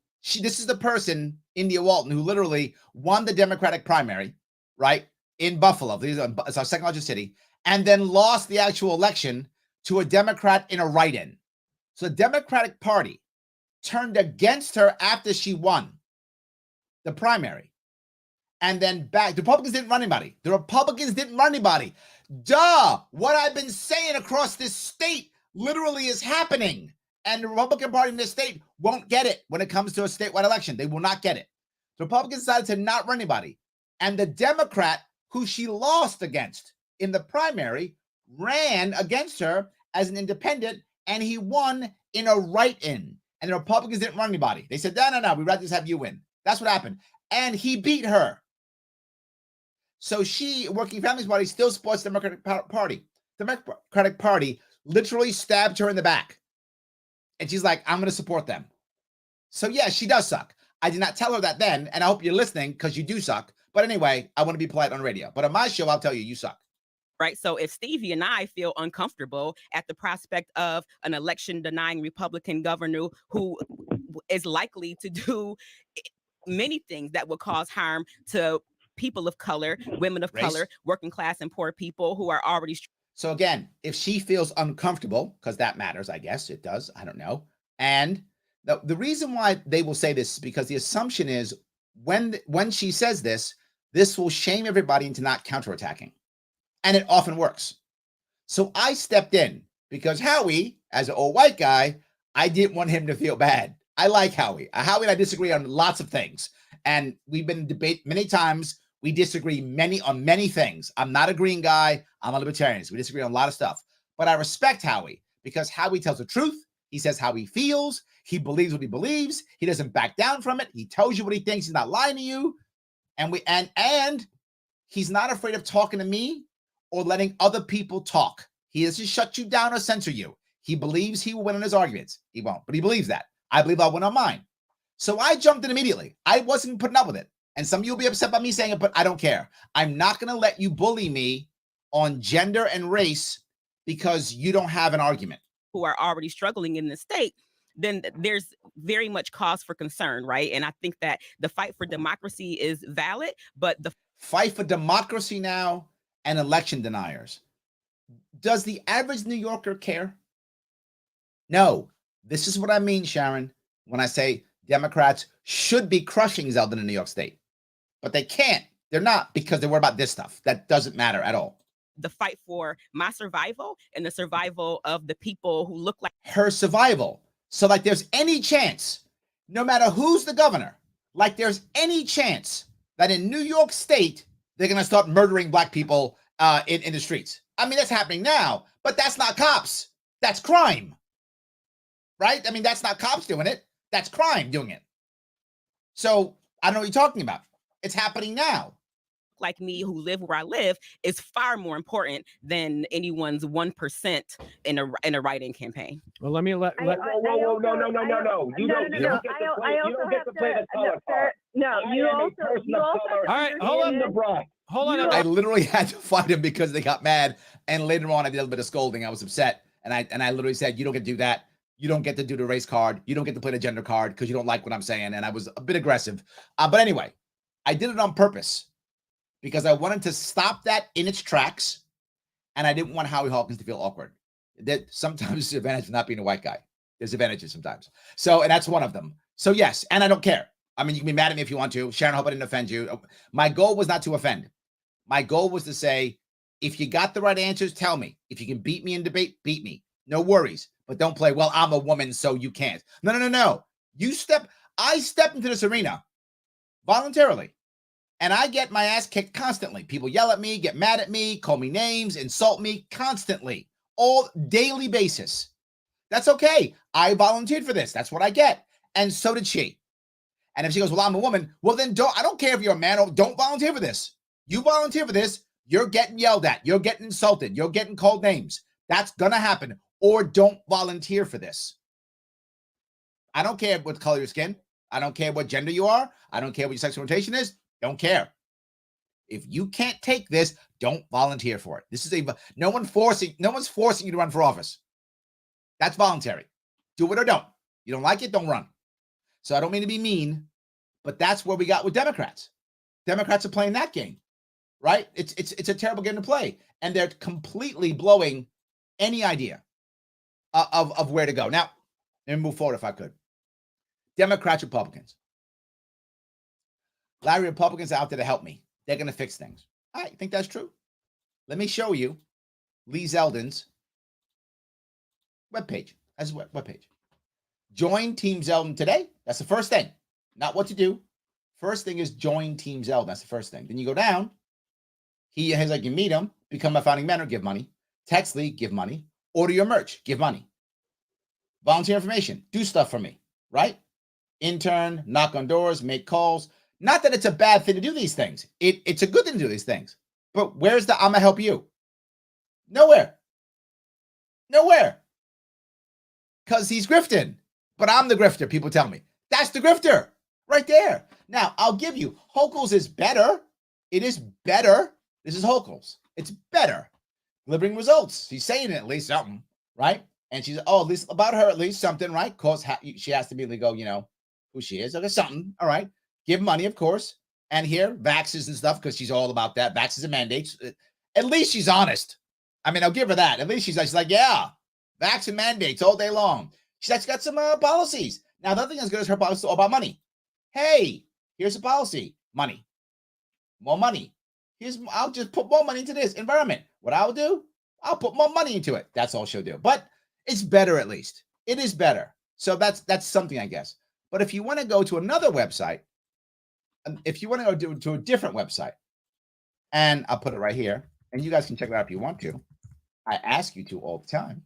This is the person, India Walton, who literally won the Democratic primary, right, in Buffalo. It's our second largest city, and then lost the actual election to a Democrat in a write-in. So the Democratic Party turned against her after she won the primary. And then back. The Republicans didn't run anybody. Duh! What I've been saying across this state literally is happening. And the Republican Party in this state won't get it when it comes to a statewide election. They will not get it. The Republicans decided to not run anybody. And the Democrat who she lost against in the primary ran against her as an independent, and he won in a write-in. And the Republicans didn't run anybody. They said, no, we'd rather just have you win. That's what happened. And he beat her. So she, Working Families Party, still supports the Democratic Party. The Democratic Party literally stabbed her in the back. And she's like, I'm going to support them. So yeah, she does suck. I did not tell her that then, and I hope you're listening, because you do suck. But anyway, I want to be polite on radio. But on my show, I'll tell you, you suck.
Right. So if Stevie and I feel uncomfortable at the prospect of an election denying Republican governor who is likely to do many things that would cause harm to people of color, women of color, working class and poor people who are already.
So again, if she feels uncomfortable, because that matters, I guess it does. I don't know. And the reason why they will say this is because the assumption is when she says this will shame everybody into not counterattacking. And it often works. So I stepped in because Howie, as an old white guy, I didn't want him to feel bad. I like Howie. Howie and I disagree on lots of things. And we've been in debate many times. We disagree on many things. I'm not a green guy. I'm a libertarian. So we disagree on a lot of stuff. But I respect Howie because Howie tells the truth. He says how he feels. He believes what he believes. He doesn't back down from it. He tells you what he thinks. He's not lying to you. And he's not afraid of talking to me or letting other people talk. He doesn't shut you down or censor you. He believes he will win in his arguments. He won't, but he believes that. I believe I'll win on mine. So I jumped in immediately. I wasn't putting up with it. And some of you will be upset by me saying it, but I don't care. I'm not going to let you bully me on gender and race because you don't have an argument.
Who are already struggling in the state, then there's very much cause for concern, right? And I think that the fight for democracy is valid, but the
fight for democracy now and election deniers. Does the average New Yorker care? No. This is what I mean, Sharon, when I say Democrats should be crushing Zeldin in New York State. But they can't. They're not, because they worry about this stuff. That doesn't matter at all.
The fight for my survival and the survival of the people who look like
her survival. So like there's any chance, no matter who's the governor, like there's any chance that in New York State, they're going to start murdering black people in the streets. I mean, that's happening now, but that's not cops. That's crime. Right? I mean, that's not cops doing it. That's crime doing it. So I don't know what you're talking about. It's happening now.
Like me who live where I live is far more important than anyone's 1% in a write-in campaign.
Well, let me let.
No. You don't get to play the color card. No, you also.
All right, hold on.
I literally had to fight him because they got mad, and later on I did a little bit of scolding. I was upset, and I literally said, "You don't get to do that. You don't get to do the race card. You don't get to play the gender card because you don't like what I'm saying." And I was a bit aggressive. But anyway, I did it on purpose because I wanted to stop that in its tracks, and I didn't want Howie Hawkins to feel awkward. That sometimes there's advantage of not being a white guy. There's advantages sometimes. So, and that's one of them. So yes, and I don't care. I mean, you can be mad at me if you want to. Sharon, I hope I didn't offend you. My goal was not to offend. My goal was to say, if you got the right answers, tell me. If you can beat me in debate, beat me. No worries. But don't play, well, I'm a woman, so you can't. No. I step into this arena voluntarily, and I get my ass kicked constantly. People yell at me, get mad at me, call me names, insult me constantly, all daily basis. That's okay. I volunteered for this. That's what I get. And so did she. And if she goes, well, I'm a woman, well, then I don't care if you're a man or don't volunteer for this. You volunteer for this, you're getting yelled at. You're getting insulted. You're getting called names. That's going to happen. Or don't volunteer for this. I don't care what color your skin. I don't care what gender you are. I don't care what your sexual orientation is. Don't care. If you can't take this, don't volunteer for it. This is no one's forcing you to run for office. That's voluntary. Do it or don't. You don't like it, don't run. So I don't mean to be mean, but that's where we got with Democrats. Democrats are playing that game, right? It's a terrible game to play, and they're completely blowing any idea of where to go. Now, let me move forward if I could. Democrats, Republicans. Larry, Republicans are out there to help me. They're going to fix things. I think that's true. Let me show you Lee Zeldin's webpage. That's his webpage. Join Team Zeldin today. That's the first thing. Not what to do. First thing is join Team Zeldin. That's the first thing. Then you go down. He has like you meet him, become a founding member, give money. Text Lee, give money. Order your merch, give money. Volunteer information, do stuff for me, right? Intern, knock on doors, make calls. Not that it's a bad thing to do these things. It's a good thing to do these things. But where's the I'm gonna help you? Nowhere. Because he's grifting. But I'm the grifter, people tell me. That's the grifter right there. Now, I'll give you, Hochul's is better. It is better. This is Hochul's. It's better. Delivering results. She's saying at least something, right? And she's, at least about her, at least something, right? Of course, she has to immediately go, who she is. Okay, something, all right. Give money, of course. And here, vaxes and stuff, because she's all about that. Vaxes and mandates. At least she's honest. I mean, I'll give her that. At least she's like, yeah, vax and mandates all day long. She's got some policies. Now, the other thing as good as her policy is all about money. Hey, here's a policy. Money. More money. I'll just put more money into this environment. What I'll do, I'll put more money into it. That's all she'll do. But it's better at least. It is better. So that's something, I guess. But if you want to go to another website, if you want to go to a different website, and I'll put it right here, and you guys can check it out if you want to. I ask you to all the time.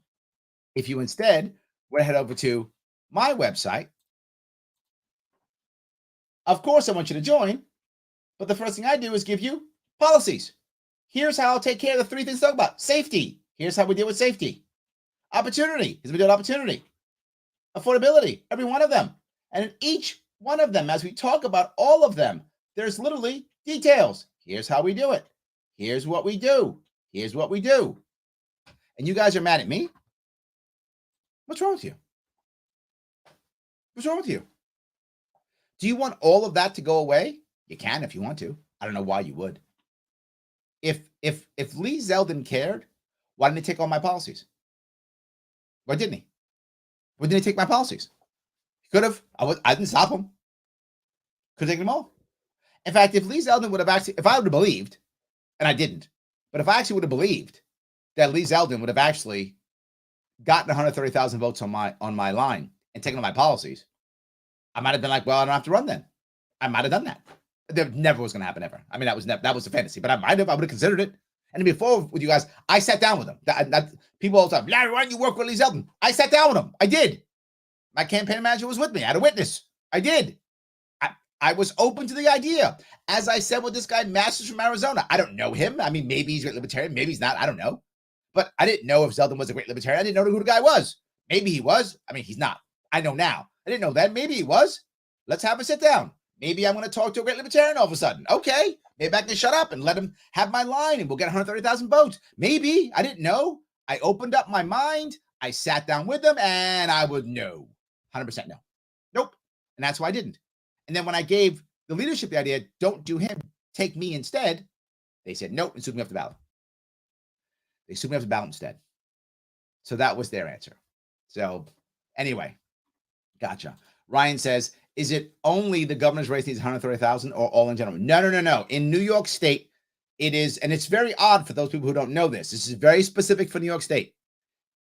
If you instead want to head over to my website, of course I want you to join, but the first thing I do is give you policies. Here's how I'll take care of the three things to talk about. Safety. Here's how we deal with safety. Opportunity. Here's how we deal with opportunity. Affordability. Every one of them. And in each one of them, as we talk about all of them, there's literally details. Here's how we do it. Here's what we do. Here's what we do. And you guys are mad at me? What's wrong with you? What's wrong with you? Do you want all of that to go away? You can if you want to. I don't know why you would. If Lee Zeldin cared, why didn't he take all my policies? Why didn't he? Why didn't he take my policies? He could have. I didn't stop him. Could have taken them all. In fact, if Lee Zeldin would have actually, if I would have believed, and I didn't, but if I actually would have believed that Lee Zeldin would have actually gotten 130,000 votes on my line and taken all my policies, I might have been like, well, I don't have to run then. I might have done that. That never was going to happen ever. I mean, that was a fantasy, but I would have considered it. And before with you guys, I sat down with him. People all the time, Larry, why don't you work with Lee Zeldin? I sat down with him. I did. My campaign manager was with me. I had a witness. I did. I was open to the idea. As I said with this guy, Masters from Arizona. I don't know him. I mean, maybe he's a great libertarian. Maybe he's not. I don't know. But I didn't know if Zeldin was a great libertarian. I didn't know who the guy was. Maybe he was. I mean, he's not. I know now. I didn't know that. Maybe he was. Let's have a sit down. Maybe I'm going to talk to a great libertarian all of a sudden. Okay. Maybe I can shut up and let him have my line and we'll get 130,000 votes. Maybe. I didn't know. I opened up my mind. I sat down with him and I would know. 100% no. Nope. And that's why I didn't. And then when I gave the leadership the idea, don't do him, take me instead. They said, nope, and sued me off the ballot. They sued me off the ballot instead. So that was their answer. So anyway, gotcha. Ryan says, is it only the governor's race needs 130,000 or all in general? No. In New York State, it is, and it's very odd for those people who don't know this. This is very specific for New York State.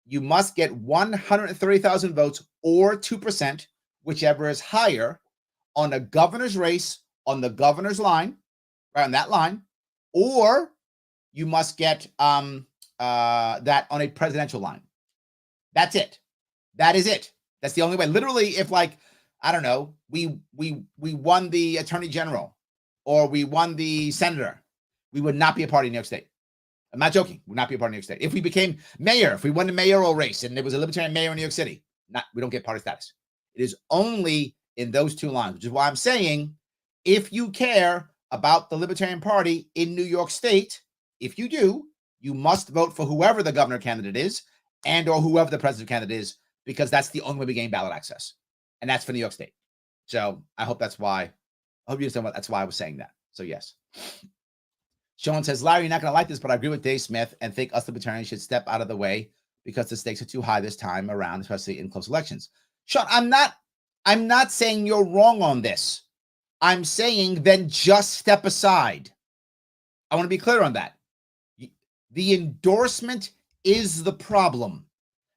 You must get 130,000 votes or 2%, whichever is higher, on a governor's race on the governor's line, right on that line, or you must get that on a presidential line. That's it. That is it. That's the only way. Literally, if like, I don't know, we won the attorney general or we won the senator, we would not be a party in New York State. I'm not joking. We would not be a party in New York State. If we became mayor, if we won the mayoral race and there was a libertarian mayor in New York City, we don't get party status. It is only in those two lines, which is why I'm saying if you care about the Libertarian Party in New York State, if you do, you must vote for whoever the governor candidate is and or whoever the president candidate is, because that's the only way we gain ballot access. And that's for New York State. So I hope that's why. I hope you understand that's why I was saying that. So yes. Sean says, Larry, you're not going to like this, but I agree with Dave Smith and think us libertarians should step out of the way because the stakes are too high this time around, especially in close elections. Sean, I'm not saying you're wrong on this. I'm saying then just step aside. I want to be clear on that. The endorsement is the problem,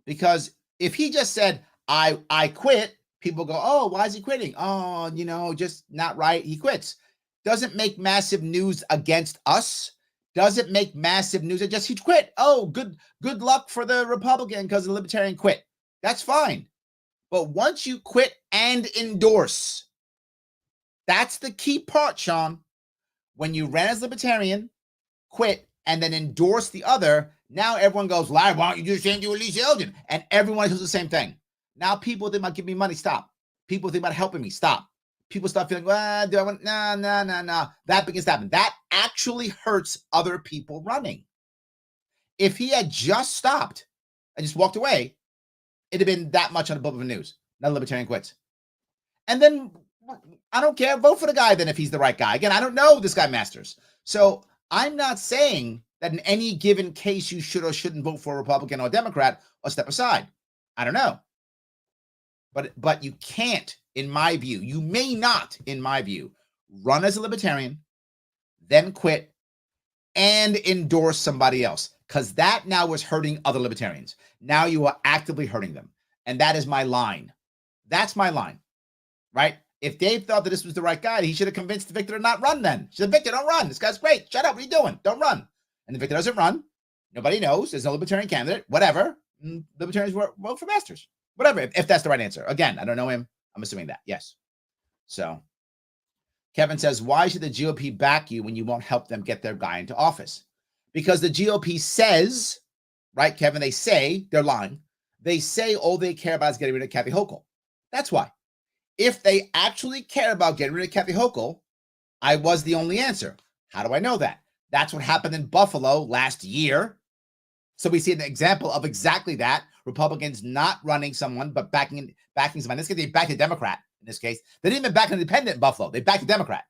because if he just said, I quit, people go, oh, why is he quitting? Oh, just not right. He quits. Doesn't make massive news against us. Doesn't make massive news. It just he quit. Oh, good luck for the Republican because the Libertarian quit. That's fine. But once you quit and endorse, that's the key part, Sean. When you ran as Libertarian, quit, and then endorse the other, now everyone goes, Larry, why don't you do the same to Elise Elgin? And everyone does the same thing. Now people think about giving me money. Stop. People think about helping me. Stop. People start feeling, well, do I want, no. That begins to happen. That actually hurts other people running. If he had just stopped and just walked away, it'd have been that much on the bulletin news. Now Libertarian quits. And then I don't care. Vote for the guy then if he's the right guy. Again, I don't know this guy Masters. So I'm not saying that in any given case you should or shouldn't vote for a Republican or a Democrat or step aside. I don't know. But you can't, in my view, you may not, in my view, run as a Libertarian, then quit and endorse somebody else, because that now is hurting other Libertarians. Now you are actively hurting them. And that is my line. That's my line, right? If Dave thought that this was the right guy, he should have convinced Victor to not run then. He said, Victor, don't run. This guy's great. Shut up. What are you doing? Don't run. And if Victor doesn't run, nobody knows. There's no Libertarian candidate, whatever. Libertarians vote for Masters. Whatever, if that's the right answer. Again, I don't know him. I'm assuming that. Yes. So Kevin says, why should the GOP back you when you won't help them get their guy into office? Because the GOP says, right, Kevin, they say, they're lying. They say all they care about is getting rid of Kathy Hochul. That's why. If they actually care about getting rid of Kathy Hochul, I was the only answer. How do I know that? That's what happened in Buffalo last year. So we see an example of exactly that. Republicans not running someone, but backing someone. In this case, they backed a Democrat. In this case, they didn't even back an independent in Buffalo. They backed a Democrat.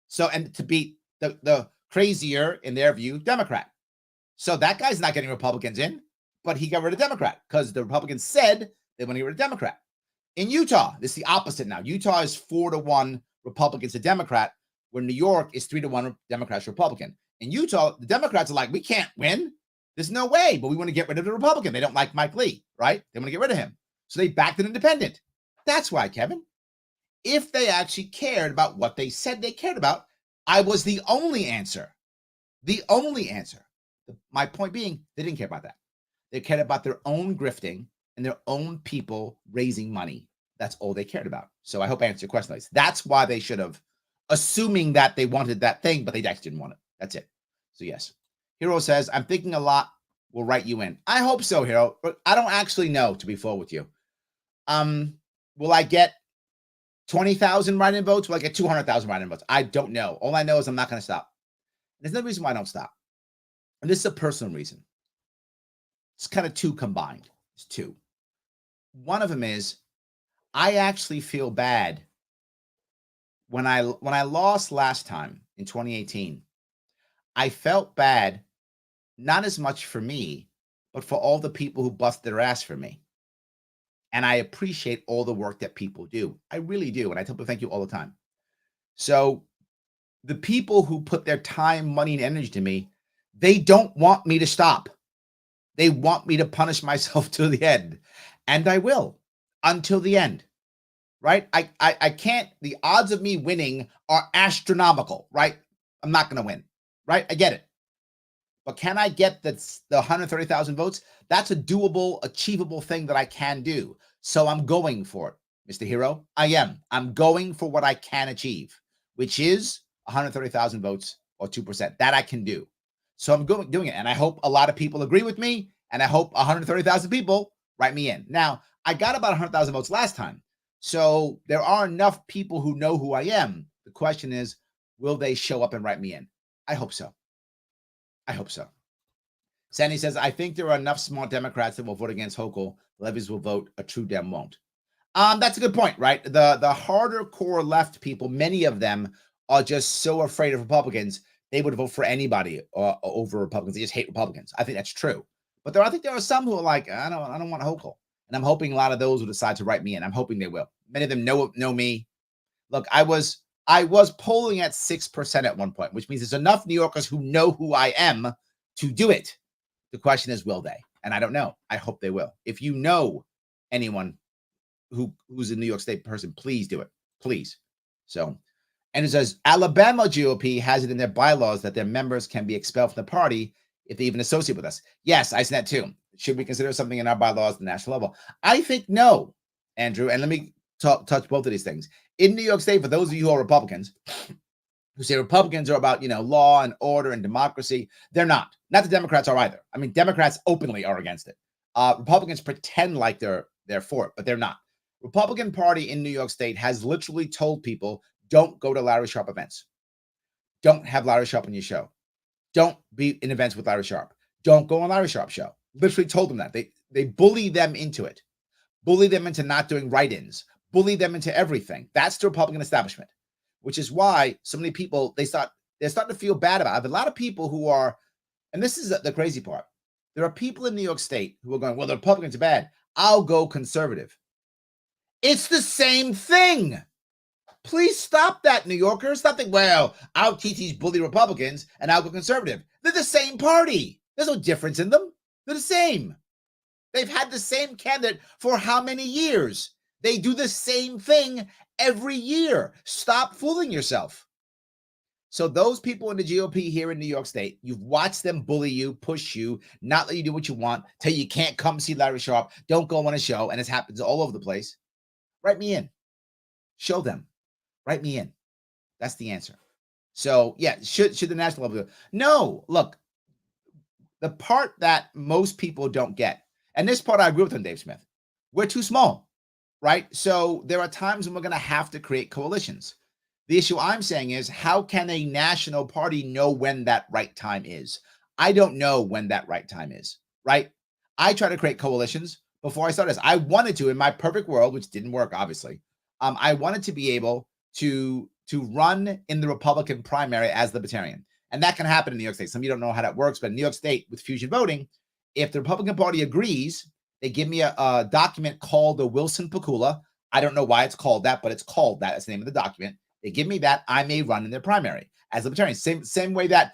So, and to beat the crazier, in their view, Democrat. So that guy's not getting Republicans in, but he got rid of Democrat because the Republicans said they want to get rid of Democrat. In Utah, this is the opposite now. Utah is 4-1 Republicans to Democrat, where New York is 3-1 Democrats to Republican. In Utah, the Democrats are like, we can't win. There's no way, but we want to get rid of the Republican. They don't like Mike Lee, right? They want to get rid of him. So they backed an independent. That's why, Kevin. If they actually cared about what they said they cared about, I was the only answer. The only answer. My point being, they didn't care about that. They cared about their own grifting and their own people raising money. That's all they cared about. So I hope I answered your question. That's why they should have, assuming that they wanted that thing, but they actually didn't want it. That's it. So yes. Hero says, I'm thinking a lot will write you in. I hope so, Hero, but I don't actually know, to be full with you. Will I get 20,000 write-in votes? Will I get 200,000 write-in votes? I don't know. All I know is I'm not going to stop. There's no reason why I don't stop. And this is a personal reason. It's kind of two combined. It's two. One of them is I actually feel bad when I lost last time in 2018, I felt bad, not as much for me, but for all the people who busted their ass for me. And I appreciate all the work that people do. I really do. And I tell people thank you all the time. So the people who put their time, money, and energy to me, they don't want me to stop. They want me to punish myself to the end. And I will until the end. Right? I can't, the odds of me winning are astronomical, right? I'm not going to win. Right? I get it. But can I get the 130,000 votes? That's a doable, achievable thing that I can do. So I'm going for it, Mr. Hero. I am. I'm going for what I can achieve, which is 130,000 votes or 2%. That I can do. So I'm doing it. And I hope a lot of people agree with me. And I hope 130,000 people write me in. Now, I got about 100,000 votes last time. So there are enough people who know who I am. The question is, will they show up and write me in? I hope so. I hope so. Sandy says, I think there are enough smart Democrats that will vote against Hochul. Levies will vote. A true Dem won't. That's a good point, right? The harder core left people, many of them are just so afraid of Republicans, they would vote for anybody over Republicans. They just hate Republicans. I think that's true. But I think there are some who are like, I don't want Hochul. And I'm hoping a lot of those will decide to write me in. I'm hoping they will. Many of them know me. Look, I was polling at 6% at one point, which means there's enough New Yorkers who know who I am to do it. The question is, will they? And I don't know. I hope they will. If you know anyone who's a New York State person, please do it. Please. So, and it says, Alabama GOP has it in their bylaws that their members can be expelled from the party if they even associate with us. Yes, I said that too. Should we consider something in our bylaws at the national level? I think no, Andrew. And let me touch both of these things. In New York State, for those of you who are Republicans, who say Republicans are about, law and order and democracy, they're not. Not the Democrats are either. I mean, Democrats openly are against it. Republicans pretend like they're for it, but they're not. Republican Party in New York State has literally told people, don't go to Larry Sharpe events. Don't have Larry Sharpe on your show. Don't be in events with Larry Sharpe. Don't go on Larry Sharpe's show. Literally told them that. They bully them into it. Bully them into not doing write-ins. Bully them into everything. That's the Republican establishment, which is why so many people, they're starting to feel bad about it. I have a lot of people who are, and this is the crazy part. There are people in New York State who are going, well, the Republicans are bad. I'll go conservative. It's the same thing. Please stop that, New Yorkers. Stop thinking, well, I'll teach these bully Republicans and I'll go conservative. They're the same party. There's no difference in them. They're the same. They've had the same candidate for how many years? They do the same thing every year. Stop fooling yourself. So those people in the GOP here in New York State, you've watched them bully you, push you, not let you do what you want, tell you can't come see Larry Sharpe, don't go on a show, and it happens all over the place. Write me in. Show them. Write me in. That's the answer. So, yeah, should the national level do it? No, look, the part that most people don't get, and this part I agree with on Dave Smith, we're too small, right? So there are times when we're going to have to create coalitions. The issue I'm saying is, how can a national party know when that right time is? I don't know when that right time is, right? I try to create coalitions before I start this. I wanted to, in my perfect world, which didn't work, obviously, I wanted to be able to run in the Republican primary as Libertarian. And that can happen in New York State. Some of you don't know how that works, but in New York State with fusion voting, if the Republican Party agrees, they give me a document called the Wilson-Pakula. I don't know why it's called that, but it's called that. That's the name of the document. They give me that. I may run in their primary as Libertarian. Same way that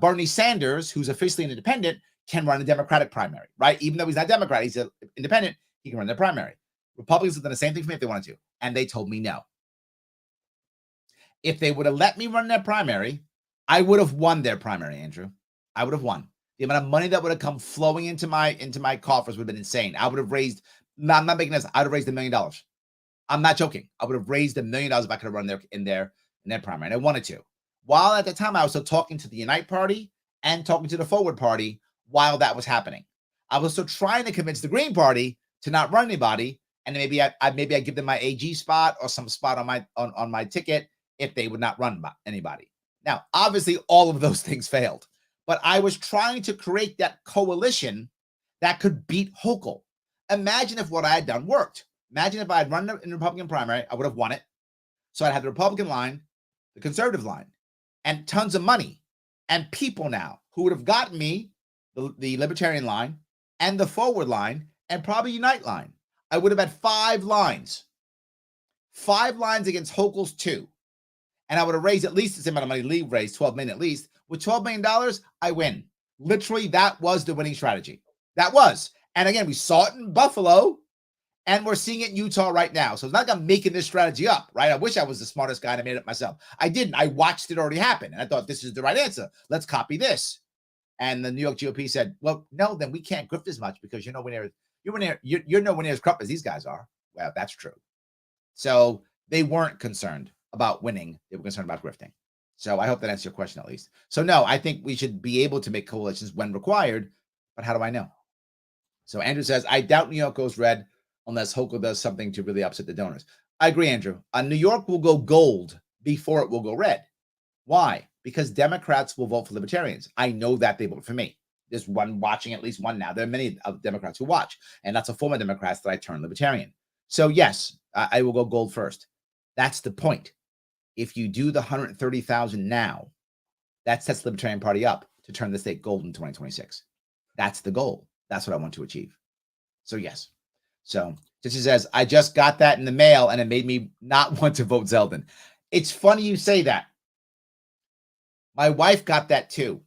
Bernie Sanders, who's officially an independent, can run a Democratic primary, right? Even though he's not Democrat, he's an independent, he can run their primary. Republicans have done the same thing for me if they wanted to, and they told me no. If they would have let me run their primary, I would have won their primary, Andrew. I would have won. The amount of money that would have come flowing into my coffers would have been insane. I would have raised, I'm not making this, I would have raised $1 million. I'm not joking. I would have raised $1 million if I could have run in their primary, and I wanted to. While at the time I was still talking to the Unite Party and talking to the Forward Party while that was happening. I was still trying to convince the Green Party to not run anybody, and maybe I give them my AG spot or some spot on my ticket if they would not run anybody. Now, obviously, all of those things failed, but I was trying to create that coalition that could beat Hochul. Imagine if what I had done worked. Imagine if I had run in the Republican primary, I would have won it. So I'd have the Republican line, the conservative line, and tons of money and people now who would have gotten me the Libertarian line and the Forward line and probably Unite line. I would have had 5 lines. 5 lines against Hochul's 2. And I would have raised at least the same amount of money Lee raised, $12 million at least. With $12 million, I win. Literally, that was the winning strategy. That was. And again, we saw it in Buffalo, and we're seeing it in Utah right now. So it's not like I'm making this strategy up, right? I wish I was the smartest guy and I made it myself. I didn't. I watched it already happen, and I thought this is the right answer. Let's copy this. And the New York GOP said, well, no, then we can't grift as much because you're nowhere near as corrupt as these guys are. Well, that's true. So they weren't concerned about winning. They were concerned about grifting. So I hope that answers your question at least. So no, I think we should be able to make coalitions when required, but how do I know? So Andrew says, I doubt New York goes red unless Hochul does something to really upset the donors. I agree, Andrew. New York will go gold before it will go red. Why? Because Democrats will vote for Libertarians. I know that they vote for me. There's one watching, at least one now. There are many Democrats who watch, and that's a former Democrats that I turned Libertarian. So yes, I will go gold first. That's the point. If you do the 130,000 now, that sets the Libertarian Party up to turn the state gold in 2026. That's the goal. That's what I want to achieve. So yes. So just says, I just got that in the mail and it made me not want to vote Zeldin. It's funny you say that. My wife got that too.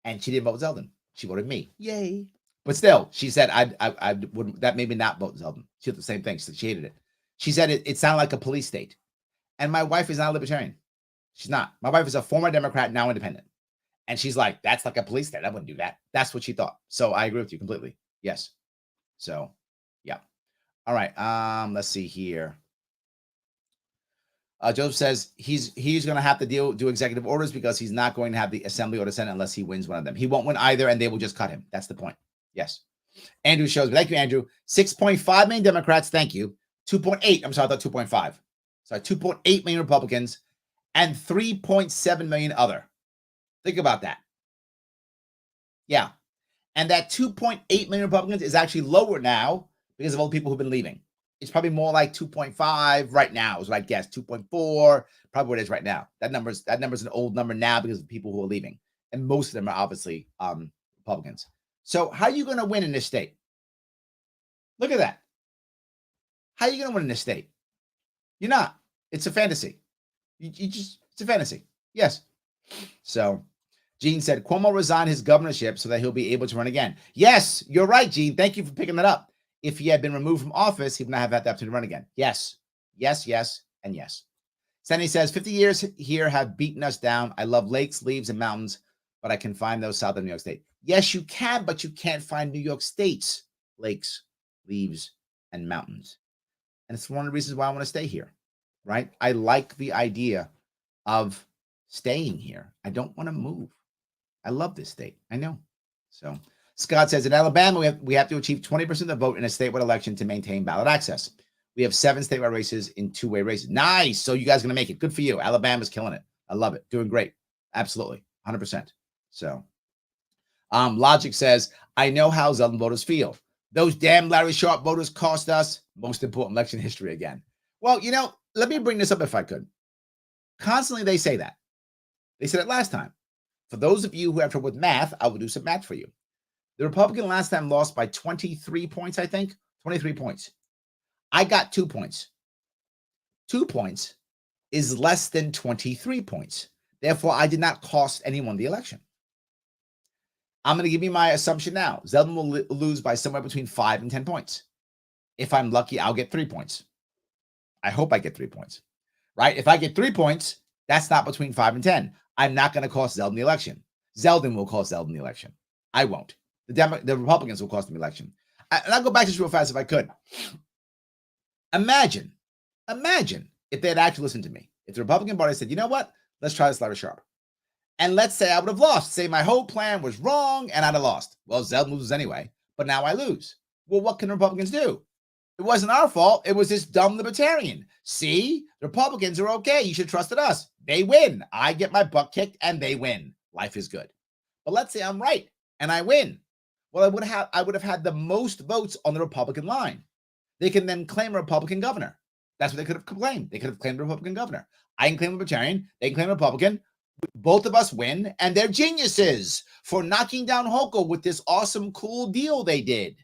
And she didn't vote Zeldin. She voted me. Yay. But still, she said, I wouldn't, that made me not vote Zeldin. She did the same thing. She hated it. She said it sounded like a police state. And my wife is not a Libertarian. She's not. My wife is a former Democrat, now independent. And she's like, that's like a police state. I wouldn't do that. That's what she thought. So I agree with you completely. Yes. So, yeah. All right. Let's see here. Joseph says he's going to have to do executive orders because he's not going to have the Assembly or the Senate unless he wins one of them. He won't win either, and they will just cut him. That's the point. Yes. Andrew shows me. Thank you, Andrew. 6.5 million Democrats. Thank you. 2.8. I'm sorry, I thought 2.5. Sorry, 2.8 million Republicans and 3.7 million other. Think about that. Yeah. And that 2.8 million Republicans is actually lower now because of all the people who've been leaving. It's probably more like 2.5 right now is what I guess. 2.4, probably what it is right now. That number's an old number now because of people who are leaving. And most of them are obviously Republicans. So how are you going to win in this state? Look at that. How are you going to win in this state? You're not. It's a fantasy. It's a fantasy. Yes. So Gene said, Cuomo resigned his governorship so that he'll be able to run again. Yes, you're right, Gene. Thank you for picking that up. If he had been removed from office, he would not have had the opportunity to run again. Yes, yes, yes, and yes. Sandy says, 50 years here have beaten us down. I love lakes, leaves, and mountains, but I can find those south of New York State. Yes, you can, but you can't find New York State's lakes, leaves, and mountains. And it's one of the reasons why I want to stay here, right? I like the idea of staying here. I don't want to move. I love this state. I know. So Scott says, in Alabama, we have to achieve 20% of the vote in a statewide election to maintain ballot access. We have 7 statewide races in 2-way races. Nice. So you guys are going to make it. Good for you. Alabama's killing it. I love it. Doing great. Absolutely. 100%. So Logic says, I know how Zeldin voters feel. Those damn Larry Sharpe voters cost us most important election history again. Well, you know, let me bring this up if I could. Constantly they say that. They said it last time. For those of you who have trouble with math, I will do some math for you. The Republican last time lost by 23 points, I think. 23 points. I got 2 points. 2 points is less than 23 points. Therefore, I did not cost anyone the election. I'm going to give you my assumption now. Zeldin will lose by somewhere between 5 and 10 points. If I'm lucky, I'll get 3 points. I hope I get 3 points. Right? If I get 3 points, that's not between 5 and 10. I'm not going to cost Zeldin the election. Zeldin will cost Zeldin the election. I won't. The Republicans will cost them the election. And I'll go back to this real fast if I could. Imagine if they had actually listened to me. If the Republican Party said, you know what? Let's try this Larry Sharpe. And let's say I would have lost. Say my whole plan was wrong and I'd have lost. Well, Zeldin loses anyway, but now I lose. Well, what can the Republicans do? It wasn't our fault. It was this dumb libertarian. See, the Republicans are okay. You should trust in us. They win. I get my butt kicked and they win. Life is good. But let's say I'm right and I win. Well, I would have had the most votes on the Republican line. They can then claim a Republican governor. That's what they could have claimed. They could have claimed a Republican governor. I can claim a Libertarian. They can claim a Republican. Both of us win, and they're geniuses for knocking down Hochul with this awesome, cool deal they did.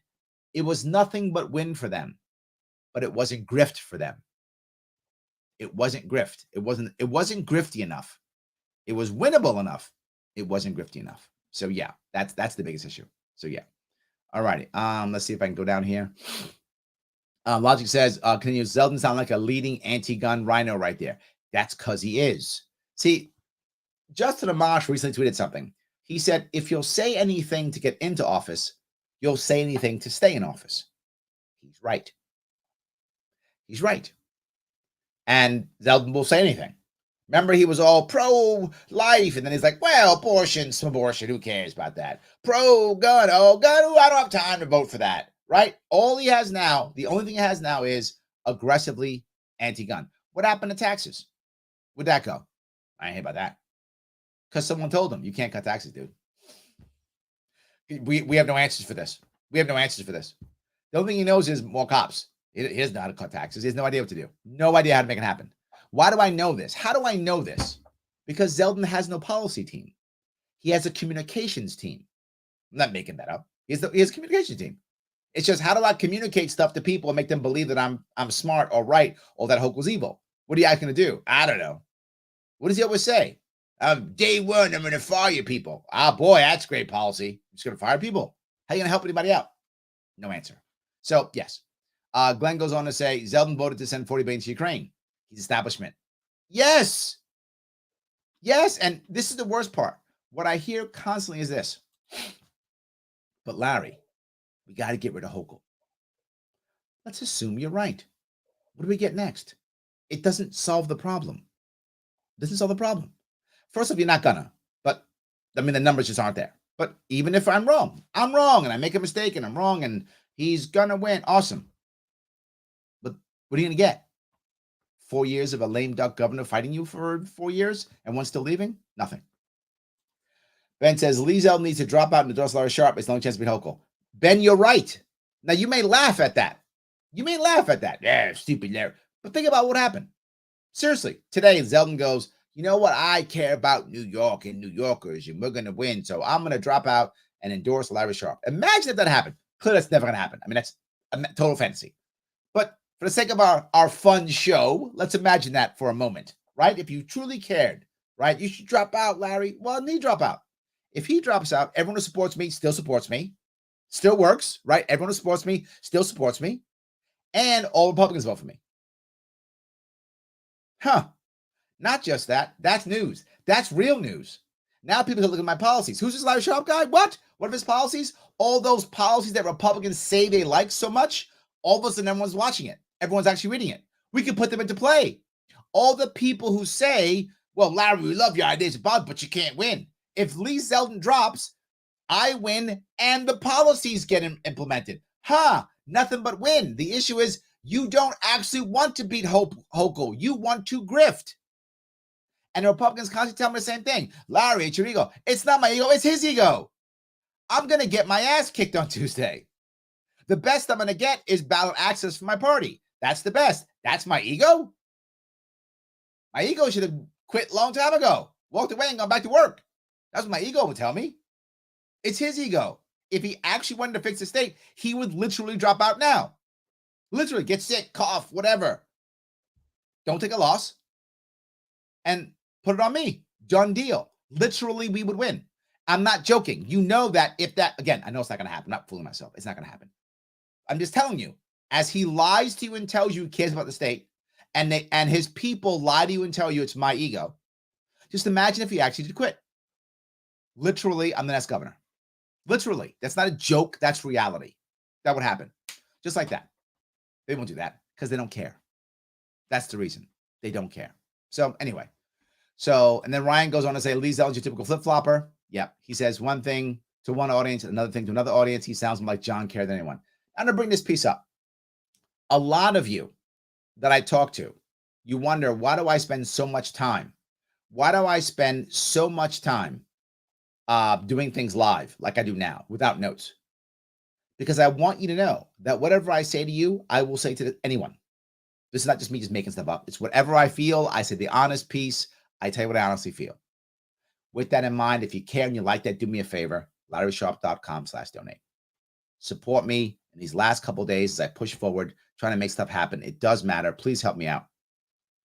It was nothing but win for them, but it wasn't grift for them. It wasn't grift. It wasn't grifty enough. It was winnable enough. It wasn't grifty enough. So yeah, that's the biggest issue. So yeah. All righty. Let's see if I can go down here. Logic says, can you Zeldin sound like a leading anti-gun rhino right there? That's because he is. See, Justin Amash recently tweeted something. He said, if you'll say anything to get into office, you'll say anything to stay in office. He's right. He's right. And Zeldin will say anything. Remember, he was all pro-life, and then he's like, well, abortion, who cares about that? Pro-gun, oh, gun, I don't have time to vote for that, right? All he has now, the only thing he has now is aggressively anti-gun. What happened to taxes? Where'd that go? I ain't hear about that. Because someone told him, you can't cut taxes, dude. We have no answers for this. We have no answers for this. The only thing he knows is more cops. He doesn't know how to cut taxes. He has no idea what to do. No idea how to make it happen. Why do I know this? How do I know this? Because Zeldin has no policy team. He has a communications team. I'm not making that up. He has a communications team. It's just, how do I communicate stuff to people and make them believe that I'm smart or right or that Hochul was evil? What are you guys going to do? I don't know. What does he always say? Day one, I'm going to fire you people. Ah, boy, that's great policy. I'm just going to fire people. How are you going to help anybody out? No answer. So, yes. Glenn goes on to say, Zeldin voted to send $40 billion to Ukraine. He's establishment. Yes. Yes. And this is the worst part. What I hear constantly is this. But Larry, we got to get rid of Hochul. Let's assume you're right. What do we get next? It doesn't solve the problem. It doesn't solve the problem. First off, you're not gonna. But, I mean, the numbers just aren't there. But even if I'm wrong, and I make a mistake, and I'm wrong, and he's going to win. Awesome. But what are you going to get? 4 years of a lame duck governor fighting you for 4 years and one still leaving? Nothing. Ben says, Lee Zeldin needs to drop out and endorse Larry Sharpe. It's the only chance to beat Hochul. Ben, you're right. Now, you may laugh at that. Yeah, stupid Larry. But think about what happened. Seriously, today, Zeldin goes, you know what? I care about New York and New Yorkers, and we're going to win. So I'm going to drop out and endorse Larry Sharpe. Imagine if that happened. Clearly, that's never going to happen. I mean, that's a total fantasy. But for the sake of our fun show, let's imagine that for a moment, right? If you truly cared, right, you should drop out, Larry. Well, he drop out. If he drops out, everyone who supports me still supports me. Still works, right? Everyone who supports me still supports me. And all Republicans vote for me. Huh. Not just that. That's news. That's real news. Now people can look at my policies. Who's this Larry Sharpe guy? What are his policies? All those policies that Republicans say they like so much, all of a sudden everyone's watching it. Everyone's actually reading it. We can put them into play. All the people who say, well, Larry, we love your ideas about, but you can't win. If Lee Zeldin drops, I win and the policies get implemented. Nothing but win. The issue is you don't actually want to beat Hochul. You want to grift. And the Republicans constantly tell me the same thing. Larry, it's your ego. It's not my ego. It's his ego. I'm going to get my ass kicked on Tuesday. The best I'm going to get is ballot access for my party. That's the best. That's my ego. My ego should have quit a long time ago. Walked away and gone back to work. That's what my ego would tell me. It's his ego. If he actually wanted to fix the state, he would literally drop out now. Literally get sick, cough, whatever. Don't take a loss. And put it on me. Done deal. Literally, we would win. I'm not joking. You know that if that, again, I know it's not going to happen. I'm not fooling myself. It's not going to happen. I'm just telling you, as he lies to you and tells you he cares about the state, and his people lie to you and tell you it's my ego, just imagine if he actually did quit. Literally, I'm the next governor. Literally. That's not a joke. That's reality. That would happen. Just like that. They won't do that because they don't care. That's the reason. They don't care. So anyway. And then Ryan goes on to say, Lee Zeldin's your typical flip-flopper. Yep. He says one thing to one audience, another thing to another audience. He sounds more like John Kerry than anyone. I'm going to bring this piece up. A lot of you that I talk to, you wonder, why do I spend so much time? Why do I spend so much time doing things live like I do now without notes? Because I want you to know that whatever I say to you, I will say to anyone. This is not just me just making stuff up. It's whatever I feel. I say the honest piece. I tell you what I honestly feel. With that in mind, if you care and you like that, do me a favor, LarrySharpe.com/donate. Support me in these last couple of days as I push forward, trying to make stuff happen. It does matter. Please help me out.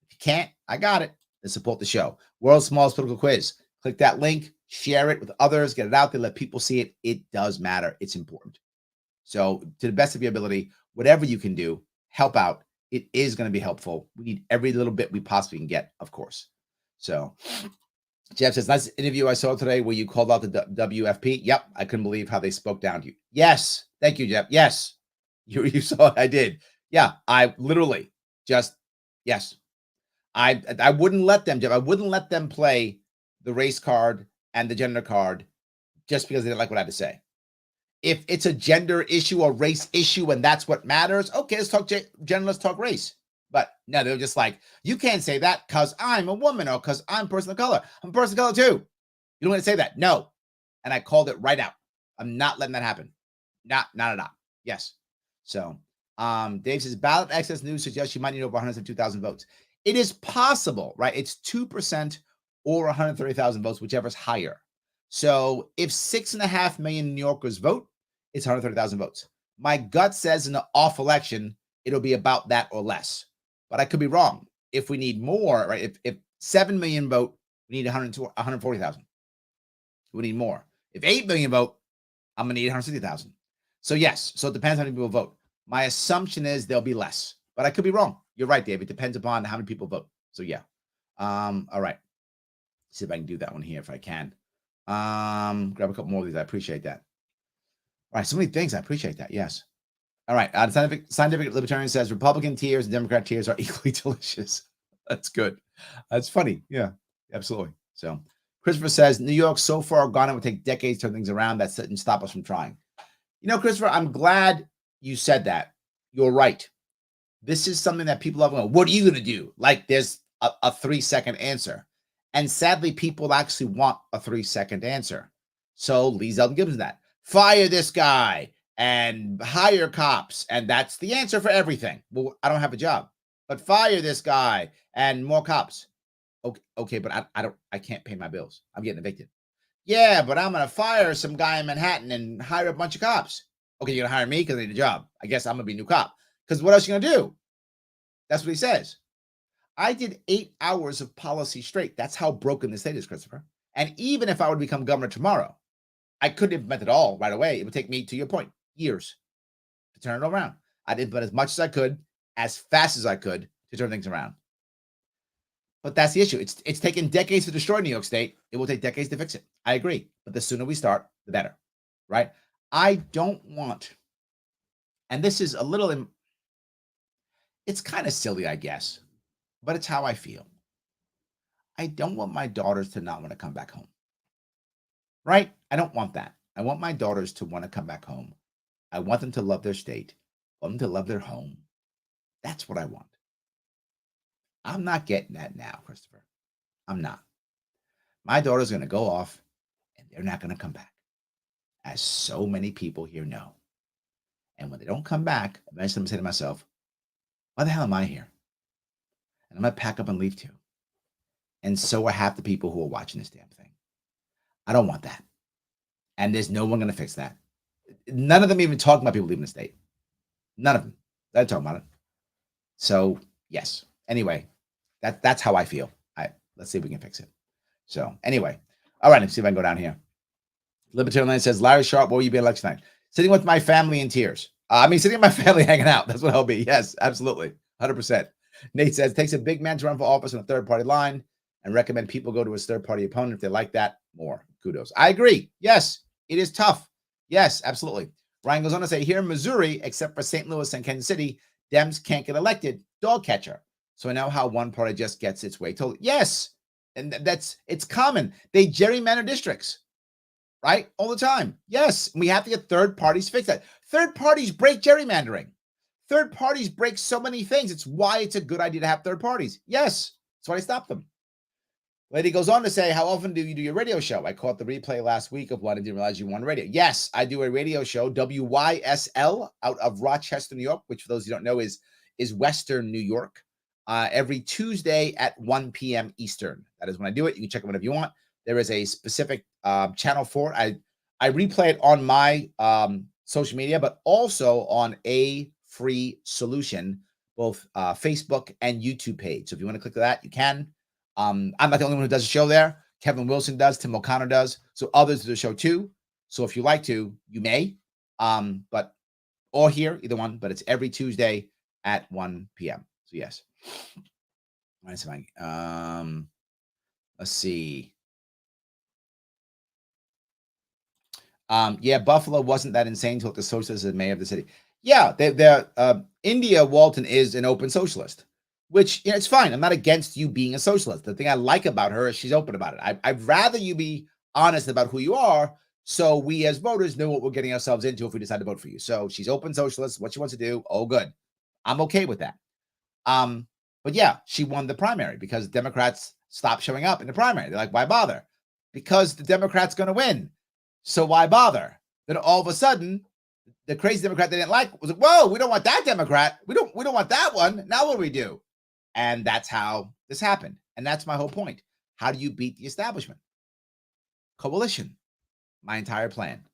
If you can't, I got it. Then support the show. World's smallest political quiz. Click that link, share it with others, get it out there, let people see it. It does matter. It's important. So to the best of your ability, whatever you can do, help out. It is going to be helpful. We need every little bit we possibly can get, of course. So Jeff says, nice interview I saw today where you called out the WFP. Yep, I couldn't believe how they spoke down to you. Yes, thank you, Jeff. Yes, you saw it. I did. Yeah, I literally just, yes. I wouldn't let them, Jeff. I wouldn't let them play the race card and the gender card just because they didn't like what I had to say. If it's a gender issue or race issue and that's what matters, okay, let's talk gender, let's talk race. But no, they're just like, you can't say that because I'm a woman or because I'm a person of color. I'm a person of color too. You don't want to say that. No. And I called it right out. I'm not letting that happen. Not at all. Yes. So Dave says, ballot access news suggests you might need over 102,000 votes. It is possible, right? It's 2% or 130,000 votes, whichever's higher. So if 6.5 million New Yorkers vote, it's 130,000 votes. My gut says in the off election, it'll be about that or less. But I could be wrong. If we need more, right? If 7 million vote, we need 140,000. We need more. If 8 million vote, I'm going to need 160,000. So yes, so it depends how many people vote. My assumption is there'll be less, but I could be wrong. You're right, Dave. It depends upon how many people vote. So yeah. All right. See if I can do that one here if I can. Grab a couple more of these. I appreciate that. All right, so many things. I appreciate that. Yes. All right. Scientific Libertarian says Republican tears and Democrat tears are equally delicious. That's good. That's funny. Yeah, absolutely. So Christopher says New York's so far gone it would take decades to turn things around. That shouldn't stop us from trying. You know, Christopher, I'm glad you said that. You're right. This is something that people love. What are you going to do? Like there's a 3-second answer. And sadly, people actually want a 3-second answer. So Lee Zeldin gives them that. Fire this guy and hire cops. And that's the answer for everything. Well, I don't have a job. But fire this guy and more cops. Okay, but I can't pay my bills. I'm getting evicted. Yeah, but I'm going to fire some guy in Manhattan and hire a bunch of cops. Okay, you're going to hire me because I need a job. I guess I'm going to be a new cop. Because what else are you going to do? That's what he says. I did 8 hours of policy straight. That's how broken the state is, Christopher. And even if I would become governor tomorrow, I couldn't implement it all right away. It would take me, to your point, years to turn it around. I'd implement as much as I could, as fast as I could to turn things around. But that's the issue. It's taken decades to destroy New York State. It will take decades to fix it. I agree. But the sooner we start, the better, right? I don't want, and this is a little, it's kind of silly, I guess, but it's how I feel. I don't want my daughters to not want to come back home, right? I don't want that. I want my daughters to want to come back home. I want them to love their state. I want them to love their home. That's what I want. I'm not getting that now, Christopher. I'm not. My daughter's going to go off and they're not going to come back, as so many people here know. And when they don't come back, eventually I'm going to say to myself, why the hell am I here? And I'm going to pack up and leave too. And so are half the people who are watching this damn thing. I don't want that. And there's no one going to fix that. None of them even talking about people leaving the state. None of them. They're talking about it. So, yes. Anyway, that's how I feel. Let's see if we can fix it. So, anyway. All right, let's see if I can go down here. Libertarian Land says, Larry Sharpe, what will you be election night? Sitting with my family in tears. Sitting with my family hanging out. That's what I'll be. Yes, absolutely. 100%. Nate says, takes a big man to run for office on a third-party line and recommend people go to his third-party opponent if they like that more. Kudos. I agree. Yes, it is tough. Yes, absolutely. Ryan goes on to say, here in Missouri, except for St. Louis and Kansas City, Dems can't get elected. Dog catcher. So I know how one party just gets its way told. Yes, and it's common. They gerrymander districts, right? All the time. Yes, we have to get third parties fix that. Third parties break gerrymandering. Third parties break so many things. It's why it's a good idea to have third parties. Yes, that's why I stopped them. Lady goes on to say, how often do you do your radio show? I caught the replay last week of one and didn't realize you won radio. Yes, I do a radio show, WYSL, out of Rochester, New York, which for those who don't know is is Western New York. Every Tuesday at 1 p.m. Eastern. That is when I do it. You can check it whenever you want. There is a specific channel for it. I replay it on my social media, but also on a free solution, both Facebook and YouTube page. So if you want to click that, you can. I'm not the only one who does a show there. Kevin Wilson does. Tim O'Connor does. So others do the show too. So if you like to, you may. Or here, either one. But it's every Tuesday at 1 p.m. So yes. Let's see. Yeah, Buffalo wasn't that insane until the socialists as mayor of the city. Yeah, India Walton is an open socialist, which it's fine. I'm not against you being a socialist. The thing I like about her is she's open about it. I'd rather you be honest about who you are, so we as voters know what we're getting ourselves into if we decide to vote for you. So she's open socialist. What she wants to do, oh good. I'm okay with that. But yeah, she won the primary because Democrats stopped showing up in the primary. They're like, why bother? Because the Democrat's going to win. So why bother? Then all of a sudden, the crazy Democrat they didn't like was like, whoa, we don't want that Democrat. We don't want that one. Now what do we do? And that's how this happened. And that's my whole point. How do you beat the establishment? Coalition. My entire plan.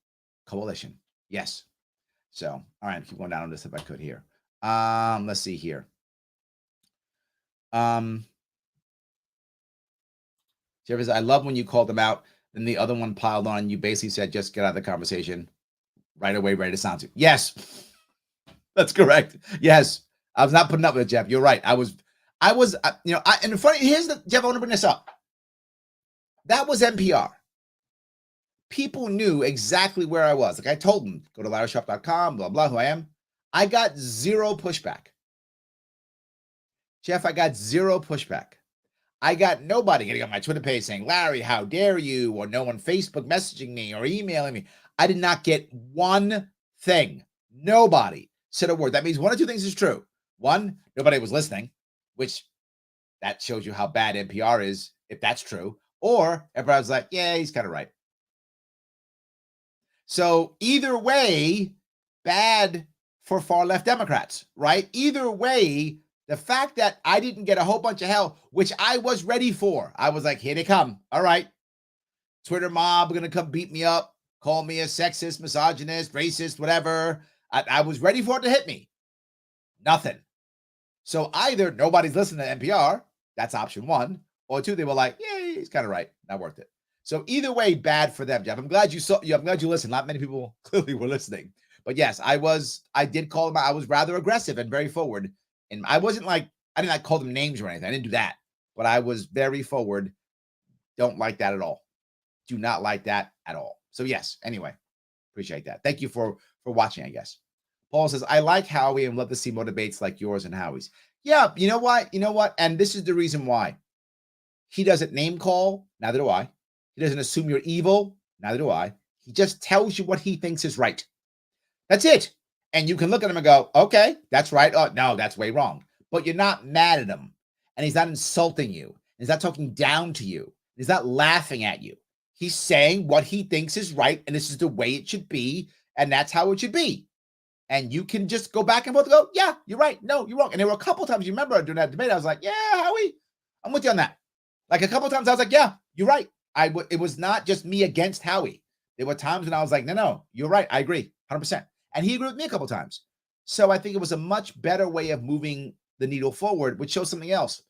Coalition. Yes. So, all right, keep going down on this if I could here. Let's see here. Jeff says, I love when you called them out. Then the other one piled on. You basically said, just get out of the conversation right away, ready to sound to. Yes, that's correct. Yes, I was not putting up with it, Jeff. You're right. I was, and funny, Jeff, I want to bring this up. That was NPR. People knew exactly where I was. Like I told them, go to LarrySharpe.com, blah, blah, who I am. I got zero pushback. Jeff, I got zero pushback. I got nobody getting on my Twitter page saying, Larry, how dare you? Or no one Facebook messaging me or emailing me. I did not get one thing. Nobody said a word. That means one or two things is true. One, nobody was listening, which that shows you how bad NPR is, if that's true. Or everybody's like, yeah, he's kind of right. So either way, bad for far left Democrats, right? Either way, the fact that I didn't get a whole bunch of hell, which I was ready for. I was like, here they come. All right. Twitter mob going to come beat me up, call me a sexist, misogynist, racist, whatever. I was ready for it to hit me. Nothing. So either nobody's listening to NPR, that's option one, or two, they were like, yeah, he's kind of right. Not worth it. So either way, bad for them, Jeff. I'm glad you listened. Not many people clearly were listening. But yes, I did call them out. I was rather aggressive and very forward. And I wasn't like, I didn't like call them names or anything. I didn't do that. But I was very forward. Don't like that at all. Do not like that at all. So yes, anyway, appreciate that. Thank you for watching, I guess. Paul says, I like Howie and love to see more debates like yours and Howie's. Yeah, you know what? And this is the reason why. He doesn't name call. Neither do I. He doesn't assume you're evil. Neither do I. He just tells you what he thinks is right. That's it. And you can look at him and go, okay, that's right. Oh, no, that's way wrong. But you're not mad at him. And he's not insulting you. He's not talking down to you. He's not laughing at you. He's saying what he thinks is right. And this is the way it should be. And that's how it should be. And you can just go back and forth and go, yeah, you're right. No, you're wrong. And there were a couple times, you remember during that debate, I was like, yeah, Howie, I'm with you on that. Like a couple times I was like, yeah, you're right. It was not just me against Howie. There were times when I was like, no, you're right. I agree 100%. And he agreed with me a couple of times. So I think it was a much better way of moving the needle forward, which shows something else.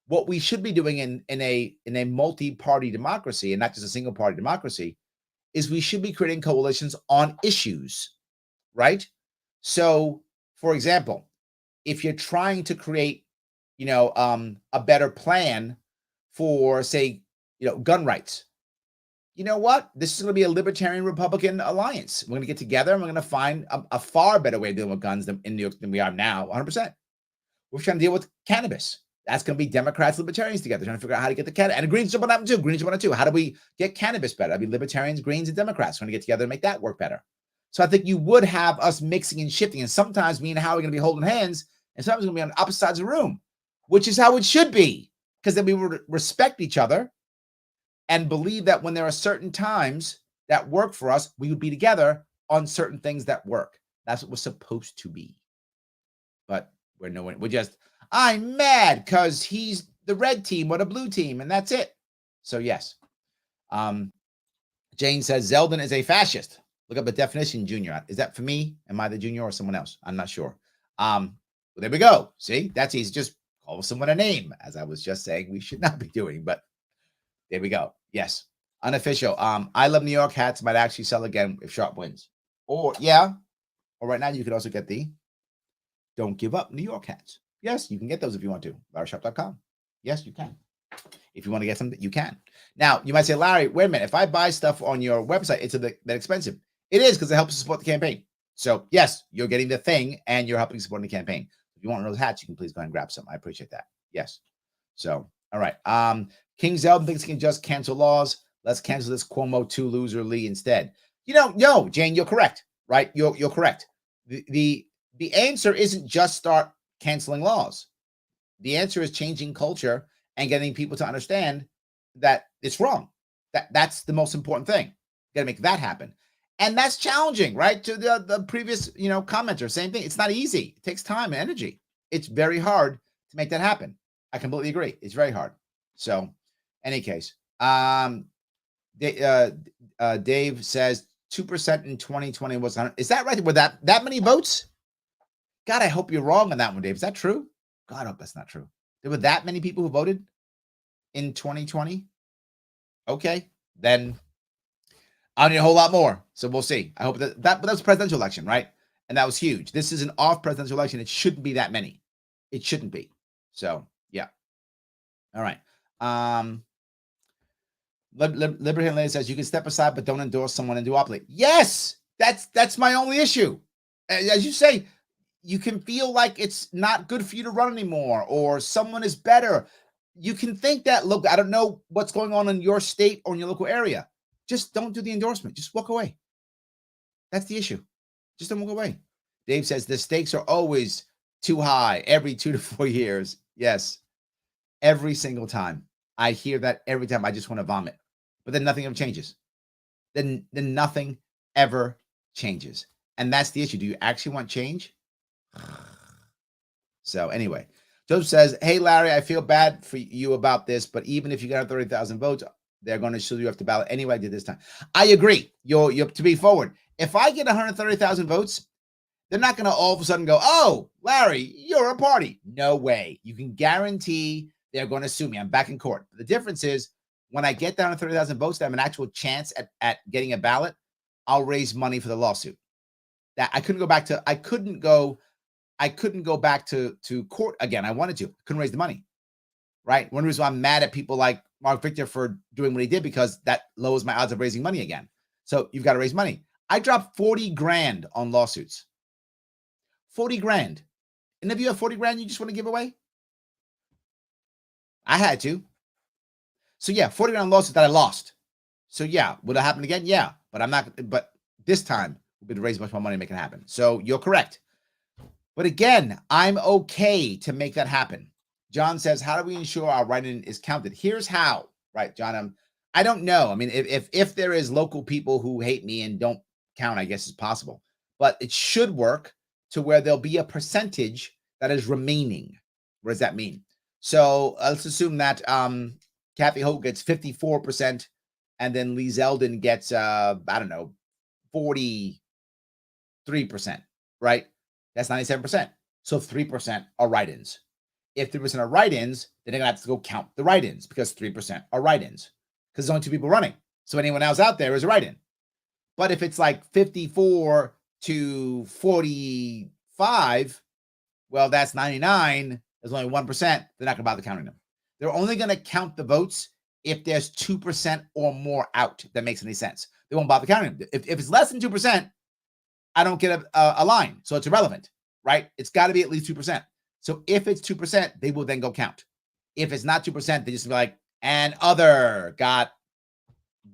What we should be doing in a multi-party democracy, and not just a single-party democracy, is we should be creating coalitions on issues, right? So, for example, if you're trying to create, a better plan for, say, gun rights, you know what? This is going to be a Libertarian Republican alliance. We're going to get together and we're going to find a far better way of dealing with guns in New York than we are now, 100%. We're trying to deal with cannabis. That's going to be Democrats, Libertarians together, trying to figure out how to get the cannabis. And the Greens jump on that one too. Greens jump on it too. How do we get cannabis better? I mean, Libertarians, Greens, and Democrats trying to get together and make that work better. So I think you would have us mixing and shifting. And sometimes me and Howie are going to be holding hands, and sometimes we're going to be on opposite sides of the room, which is how it should be. Because then we would respect each other and believe that when there are certain times that work for us, we would be together on certain things that work. That's what we're supposed to be. But We're just, I'm mad because he's the red team or the blue team, and that's it. So yes. Jane says Zeldin is a fascist. Look up the definition, Junior. Is that for me? Am I the junior or someone else? I'm not sure. Well, there we go. See, that's easy. Just call someone a name, as I was just saying we should not be doing, but there we go. Yes. Unofficial. I Love New York hats might actually sell again if Sharpe wins. Or right now you could also get the Don't Give Up New York hats. Yes, you can get those if you want to. LarrySharpe.com. Yes, you can. If you want to get something, you can. Now, you might say, Larry, wait a minute. If I buy stuff on your website, it's that expensive. It is because it helps support the campaign. So, yes, you're getting the thing and you're helping support the campaign. If you want those hats, you can please go ahead and grab some. I appreciate that. Yes. So, all right. King Zeldin thinks he can just cancel laws. Let's cancel this Cuomo 2 loser Lee instead. No, Jane, you're correct, right? You're correct. The answer isn't just start canceling laws. The answer is changing culture and getting people to understand that it's wrong. That's the most important thing. You got to make that happen. And that's challenging, right? To the previous, commenter, same thing. It's not easy. It takes time and energy. It's very hard to make that happen. I completely agree. It's very hard. So, any case, Dave says 2% in 2020 was 100. Is that right? Were that many votes? God, I hope you're wrong on that one, Dave. Is that true? God, I hope that's not true. There were that many people who voted in 2020? Okay, then I need a whole lot more. So we'll see. I hope but that was a presidential election, right? And that was huge. This is an off presidential election. It shouldn't be that many. It shouldn't be. So yeah. All right. Libertarian Lady says you can step aside, but don't endorse someone in duopoly. Yes, that's my only issue. As you say, you can feel like it's not good for you to run anymore, or someone is better. You can think that. Look, I don't know what's going on in your state or in your local area. Just don't do the endorsement. Just walk away. That's the issue. Just don't walk away. Dave says the stakes are always too high every 2 to 4 years. Yes, every single time. I hear that every time. I just want to vomit. But then nothing ever changes. Then nothing ever changes. And that's the issue. Do you actually want change? So anyway, Joseph says, hey, Larry, I feel bad for you about this, but even if you got 30,000 votes, they're going to show you off the ballot anyway. I did this time. I agree. You're to be forward. If I get 130,000 votes, they're not going to all of a sudden go, oh, Larry, you're a party. No way. You can guarantee they're going to sue me. I'm back in court. The difference is when I get down to 30,000 votes, that I have an actual chance at getting a ballot, I'll raise money for the lawsuit. That I couldn't go back to. I couldn't go back to court again. I wanted to. Couldn't raise the money. Right. One reason why I'm mad at people like Mark Victor for doing what he did, because that lowers my odds of raising money again. So you've got to raise money. I dropped 40 grand on lawsuits. 40 grand. And if you have 40 grand you just want to give away? I had to. So yeah, 40 grand on lawsuits that I lost. So yeah, would it happen again? Yeah, but I'm not. But this time we'll be to raise much more money and make it happen. So you're correct. But again, I'm okay to make that happen. John says, how do we ensure our write-in is counted? Here's how, right, John? I don't know. I mean, if there is local people who hate me and don't count, I guess it's possible. But it should work to where there'll be a percentage that is remaining. What does that mean? So let's assume that Kathy Holt gets 54%, and then Lee Zeldin gets, 43%, right? That's 97%. So 3% are write-ins. If 3% are write-ins, then they're going to have to go count the write-ins because 3% are write-ins because there's only 2 people running. So anyone else out there is a write-in. But if it's like 54 to 45, well, that's 99. There's only 1%. They're not going to bother counting them. They're only going to count the votes if there's 2% or more out. If that makes any sense. They won't bother counting them. If it's less than 2%, I don't get a line. So it's irrelevant, right? It's got to be at least 2%. So if it's 2%, they will then go count. If it's not 2%, they just be like, and other got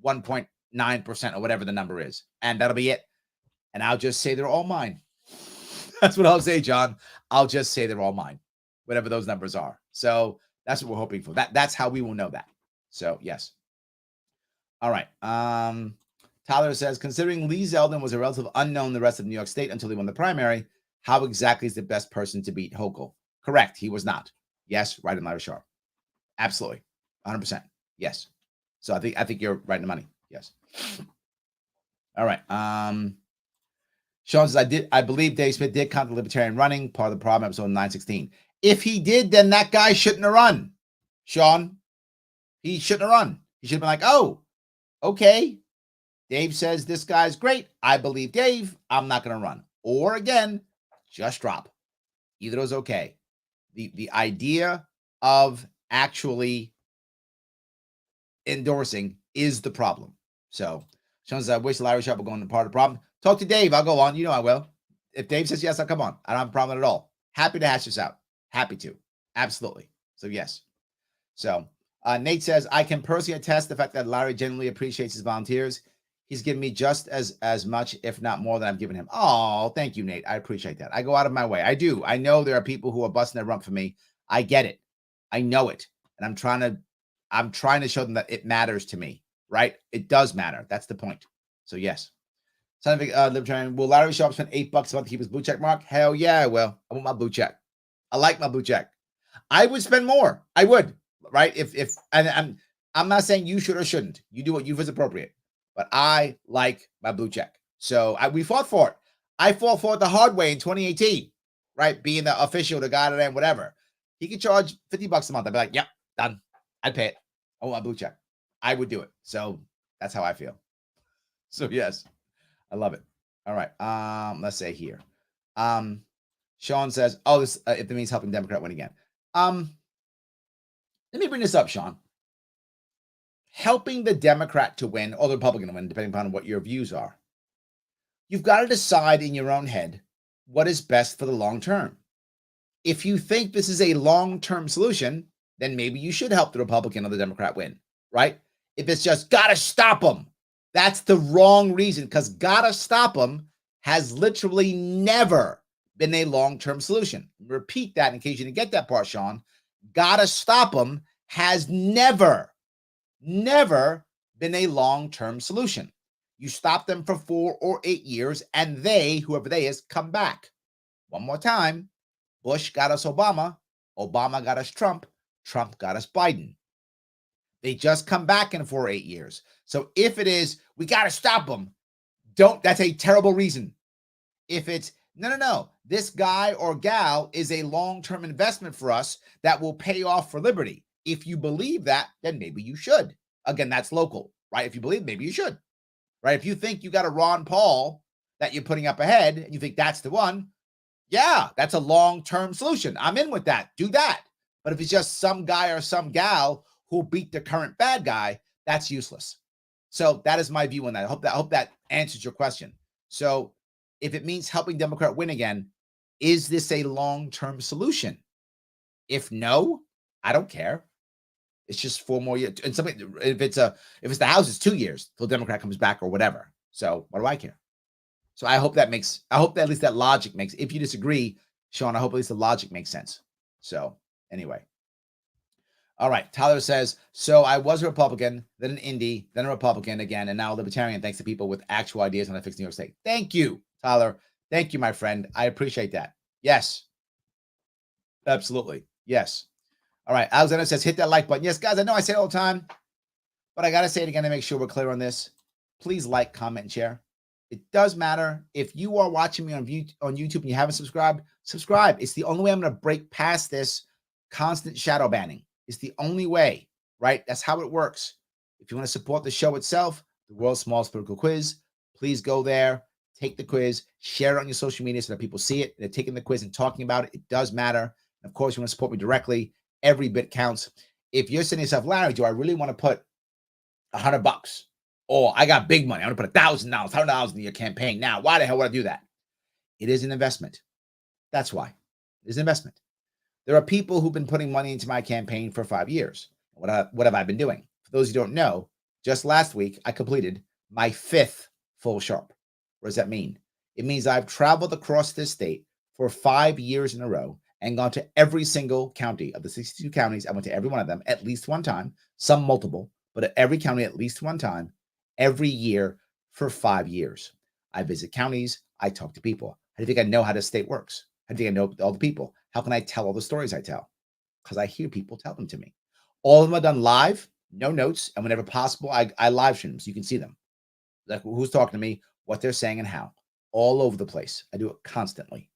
1.9% or whatever the number is. And that'll be it. And I'll just say they're all mine. That's what I'll say, John. I'll just say they're all mine, whatever those numbers are. So that's what we're hoping for. That's how we will know that. So yes. All right. Tyler says, considering Lee Zeldin was a relative unknown in the rest of New York State until he won the primary, how exactly is the best person to beat Hochul? Correct. He was not. Yes, right in Larry Sharpe. Absolutely. 100%. Yes. So I think you're right in the money. Yes. All right. Sean says, I believe Dave Smith did count the Libertarian running, part of the problem, episode 916. If he did, then that guy shouldn't have run. Sean, he shouldn't have run. He should have been like, oh, okay. Dave says this guy's great. I believe Dave. I'm not going to run. Or again, just drop. Either of those okay. The idea of actually endorsing is the problem. So Sean says, I wish Larry Sharpe would go into part of the problem. Talk to Dave. I'll go on. You know I will. If Dave says yes, I'll come on. I don't have a problem at all. Happy to hash this out. Happy to. Absolutely. So yes. So Nate says, I can personally attest the fact that Larry genuinely appreciates his volunteers. He's given me just as much, if not more, than I've given him. Oh, thank you, Nate. I appreciate that. I go out of my way. I do. I know there are people who are busting their rump for me. I get it. I know it. And I'm trying to show them that it matters to me, right? It does matter. That's the point. So yes. Scientific Libertarian, will Larry Sharpe spend $8 a month to keep his blue check mark? Hell yeah, I will. I want my blue check. I like my blue check. I would spend more. I would, right? And I'm not saying you should or shouldn't. You do what you feel is appropriate. But I like my blue check. So we fought for it. I fought for it the hard way in 2018, right? Being the official, the guy that I am, whatever. He could charge $50 a month. I'd be like, yep, done. I'd pay it. I want my blue check. I would do it. So that's how I feel. So yes, I love it. All right. Let's say here. Sean says, oh, this if that means helping Democrat win again. Let me bring this up, Sean. Helping the Democrat to win or the Republican to win, depending upon what your views are. You've got to decide in your own head what is best for the long term. If you think this is a long-term solution, then maybe you should help the Republican or the Democrat win, right? If it's just gotta stop them, that's the wrong reason, because gotta stop them has literally never been a long-term solution. Repeat that in case you didn't get that part, Sean. Gotta stop them has never been a long-term solution. You stop them for 4 or 8 years, and they, whoever they is, come back. One more time. Bush got us Obama. Obama got us Trump. Trump got us Biden. They just come back in 4 or 8 years. So if it is, we got to stop them, that's a terrible reason. If it's, no, this guy or gal is a long-term investment for us that will pay off for liberty. If you believe that, then maybe you should. Again, that's local, right? If you believe, maybe you should, right? If you think you got a Ron Paul that you're putting up ahead and you think that's the one, yeah, that's a long-term solution. I'm in with that. Do that. But if it's just some guy or some gal who beat the current bad guy, that's useless. So that is my view on that. I hope that answers your question. So if it means helping Democrat win again, is this a long-term solution? If no, I don't care. It's just 4 more years. And something, if it's the House, it's 2 years till Democrat comes back or whatever. So what do I care? So I hope that at least that logic makes, if you disagree, Sean, I hope at least the logic makes sense. So anyway. All right. Tyler says, so I was a Republican, then an indie, then a Republican again, and now a Libertarian, thanks to people with actual ideas on how to fix New York State. Thank you, Tyler. Thank you, my friend. I appreciate that. Yes. Absolutely. Yes. All right. Alexander says, hit that like button. Yes, guys, I know I say it all the time, but I got to say it again to make sure we're clear on this. Please like, comment, and share. It does matter. If you are watching me on YouTube and you haven't subscribed, subscribe. It's the only way I'm going to break past this constant shadow banning. It's the only way, right? That's how it works. If you want to support the show itself, the World's Smallest Political Quiz, please go there, take the quiz, share it on your social media so that people see it. They're taking the quiz and talking about it. It does matter. And of course, you want to support me directly. Every bit counts. If you're saying to yourself, Larry, do I really want to put $100? Or I got big money. I want to put $1,000, $100 in your campaign now. Why the hell would I do that? It is an investment. That's why. It is an investment. There are people who've been putting money into my campaign for 5 years. What have I been doing? For those who don't know, just last week, I completed my 5th full Sharpe. What does that mean? It means I've traveled across this state for 5 years in a row and gone to every single county of the 62 counties. I went to every one of them at least one time, some multiple, but at every county at least one time, every year for 5 years. I visit counties. I talk to people. How do you think I know how the state works? How do you think I know all the people? How can I tell all the stories I tell? Because I hear people tell them to me. All of them are done live, no notes, and whenever possible, I live stream them so you can see them. Like who's talking to me, what they're saying, and how. All over the place. I do it constantly.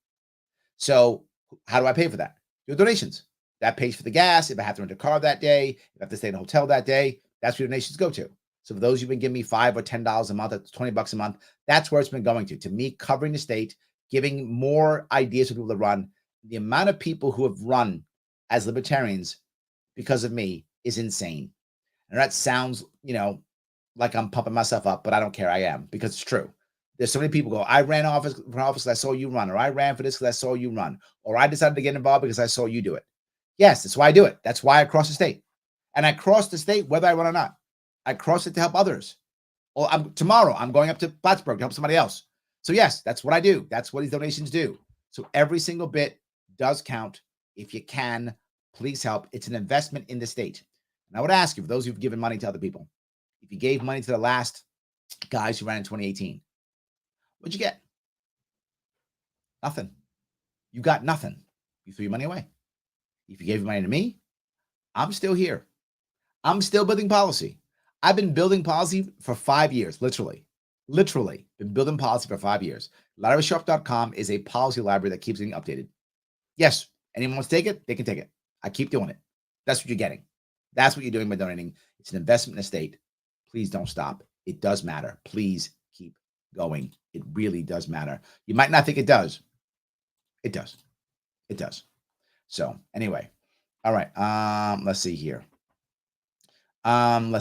So how do I pay for that? Your donations. That pays for the gas. If I have to rent a car that day, if I have to stay in a hotel that day, that's where your donations go to. So for those who've been giving me $5 or $10 a month, that's $20 a month. That's where it's been going to me covering the state, giving more ideas for people to run. The amount of people who have run as libertarians because of me is insane. And that sounds, like I'm pumping myself up, but I don't care. I am, because it's true. There's so many people go, I ran for office because I saw you run, or I ran for this because I saw you run, or I decided to get involved because I saw you do it. Yes, that's why I do it. That's why I cross the state. And I cross the state whether I run or not. I cross it to help others. Or tomorrow I'm going up to Plattsburgh to help somebody else. So yes, that's what I do. That's what these donations do. So every single bit does count. If you can, please help. It's an investment in the state. And I would ask you, for those who've given money to other people, if you gave money to the last guys who ran in 2018, what'd you get? Nothing. You got nothing. You threw your money away. If you gave your money to me, I'm still here. I'm still building policy. I've been building policy for 5 years, literally been building policy for 5 years. LarrySharpe.com is a policy library that keeps getting updated. Yes, anyone wants to take it, they can take it. I keep doing it. That's what you're getting. That's what you're doing by donating. It's an investment in the state. Please don't stop. It does matter. Please keep going. It really does matter. You might not think it does. It does. It does. So anyway, all right. Let's see here. Dan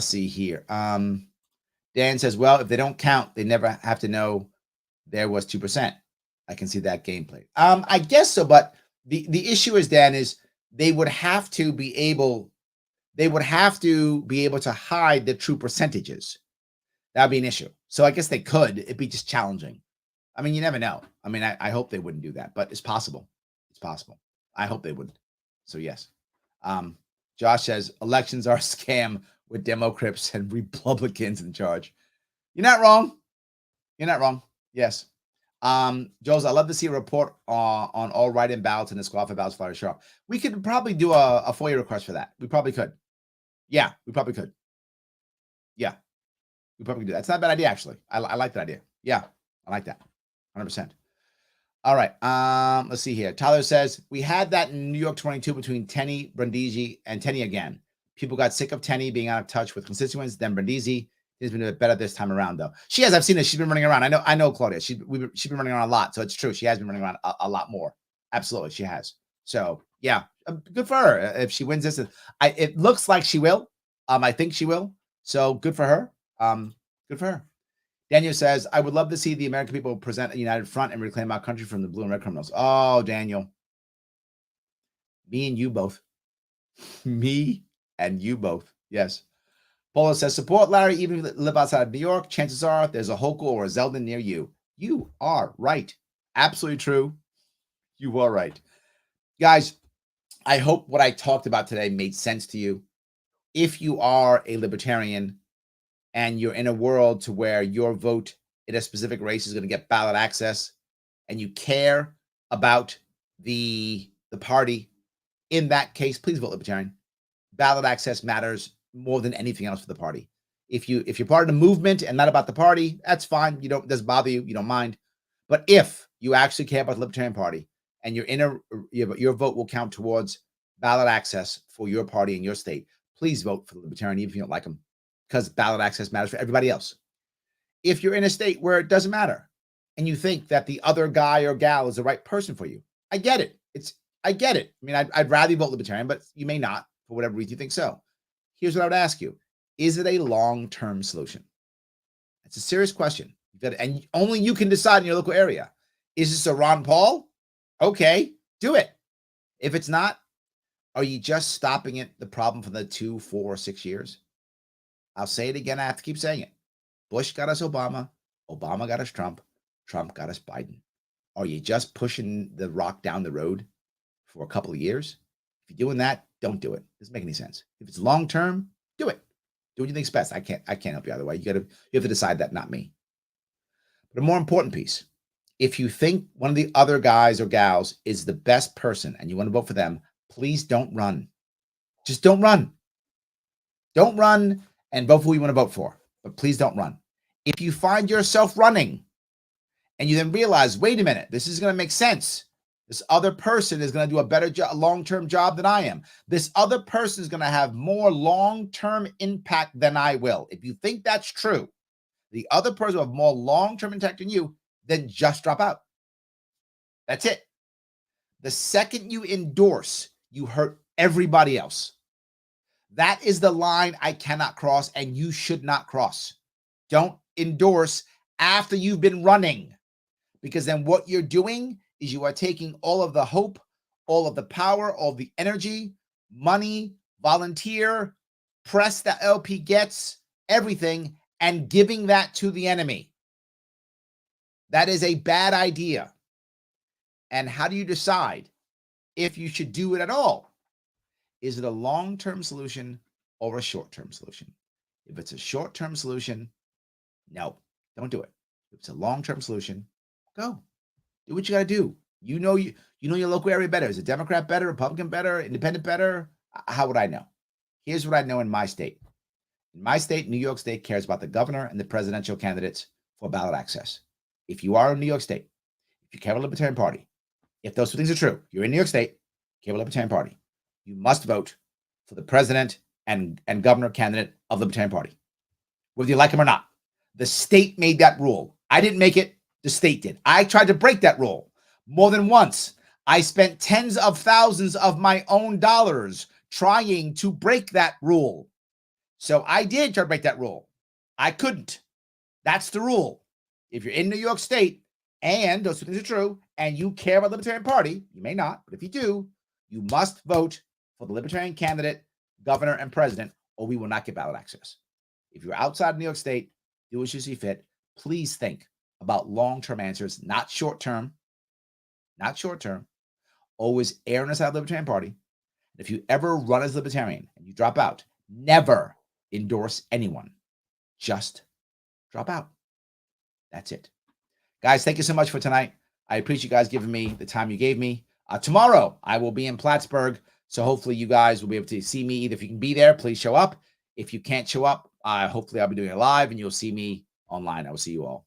says, well, if they don't count, they never have to know there was 2%. I can see that gameplay. I guess so, but the issue is, Dan, is they would have to be able to hide the true percentages. That'd be an issue. So I guess they could. It'd be just challenging. I mean, you never know. I mean, I hope they wouldn't do that, but it's possible. It's possible. I hope they wouldn't. So yes. Josh says elections are a scam with Democrats and Republicans in charge. You're not wrong. You're not wrong. Yes. Joes, I'd love to see a report on all write-in ballots and disqualified ballots for Sharpe. We could probably do a FOIA request for that. We probably could. Yeah, we probably could. Yeah, we probably could do that. It's not a bad idea, actually. I like that idea. Yeah, I like that. 100%. All right. Let's see here. Tyler says, we had that in New York 22 between Tenney, Brindisi, and Tenney again. People got sick of Tenney being out of touch with constituents. Then Brindisi has been doing better this time around, though. She has. I've seen it. She's been running around. I know Claudia. She's been running around a lot. So it's true. She has been running around a lot more. Absolutely. She has. So yeah, good for her. If she wins this, it looks like she will. I think she will. So good for her. Good for her. Daniel says, I would love to see the American people present a united front and reclaim our country from the blue and red criminals. Oh, Daniel. Me and you both. Me and you both. Yes. Paula says, support Larry, even if you live outside of New York. Chances are there's a Hochul or a Zeldin near you. You are right. Absolutely true. You are right. Guys, I hope what I talked about today made sense to you. If you are a libertarian and you're in a world to where your vote in a specific race is going to get ballot access, and you care about the party, in that case, please vote Libertarian. Ballot access matters more than anything else for the party. If you're part of the movement and not about the party, that's fine. It doesn't bother you. You don't mind. But if you actually care about the Libertarian Party and you're your vote will count towards ballot access for your party in your state, please vote for the Libertarian, even if you don't like them, because ballot access matters for everybody else. If you're in a state where it doesn't matter and you think that the other guy or gal is the right person for you, I get it. I get it. I mean, I'd rather you vote Libertarian, but you may not for whatever reason you think so. Here's what I would ask you. Is it a long-term solution? It's a serious question. And only you can decide in your local area. Is this a Ron Paul? Okay, do it. If it's not, are you just stopping it, the problem for the 2, 4, 6 years? I'll say it again. I have to keep saying it. Bush got us Obama. Obama got us Trump. Trump got us Biden. Are you just pushing the rock down the road for a couple of years? If you're doing that, don't do it. Doesn't make any sense. If it's long-term, do it. Do what you think's best. I can't help you either way. You have to decide that, not me. But a more important piece, If you think one of the other guys or gals is the best person and you want to vote for them, please don't run. Just don't run. Don't run and vote for who you want to vote for, but please don't run. If you find yourself running and you then realize, wait a minute, this is going to make sense. This other person is going to do a better long-term job than I am. This other person is going to have more long-term impact than I will. If you think that's true, the other person will have more long-term impact than you, then just drop out. That's it. The second you endorse, you hurt everybody else. That is the line I cannot cross, and you should not cross. Don't endorse after you've been running, because then what you're doing is you are taking all of the hope, all of the power, all the energy, money, volunteer, press that LP gets, everything, and giving that to the enemy. That is a bad idea. And how do you decide if you should do it at all? Is it a long-term solution or a short-term solution? If it's a short-term solution, no, don't do it. If it's a long-term solution, go. Do what you got to do. You know your local area better. Is a Democrat better, Republican better, Independent better? How would I know? Here's what I know in my state. In my state, New York State cares about the governor and the presidential candidates for ballot access. If you are in New York State, if you care about the Libertarian Party, if those two things are true, you're in New York State, care about the Libertarian Party, you must vote for the president and governor candidate of the Libertarian Party, whether you like him or not. The state made that rule. I didn't make it. The state did. I tried to break that rule more than once. I spent tens of thousands of my own dollars trying to break that rule. So I did try to break that rule. I couldn't. That's the rule. If you're in New York State and those two things are true and you care about the Libertarian Party, you may not, but if you do, you must vote for the Libertarian candidate, governor, and president, or we will not get ballot access. If you're outside New York State, do as you see fit. Please think about long-term answers, not short-term. Not short-term. Always err on the side of the Libertarian Party. If you ever run as Libertarian and you drop out, never endorse anyone. Just drop out. That's it. Guys, thank you so much for tonight. I appreciate you guys giving me the time you gave me. Tomorrow, I will be in Plattsburgh, so hopefully you guys will be able to see me. Either if you can be there, please show up. If you can't show up, hopefully I'll be doing it live, and you'll see me online. I will see you all.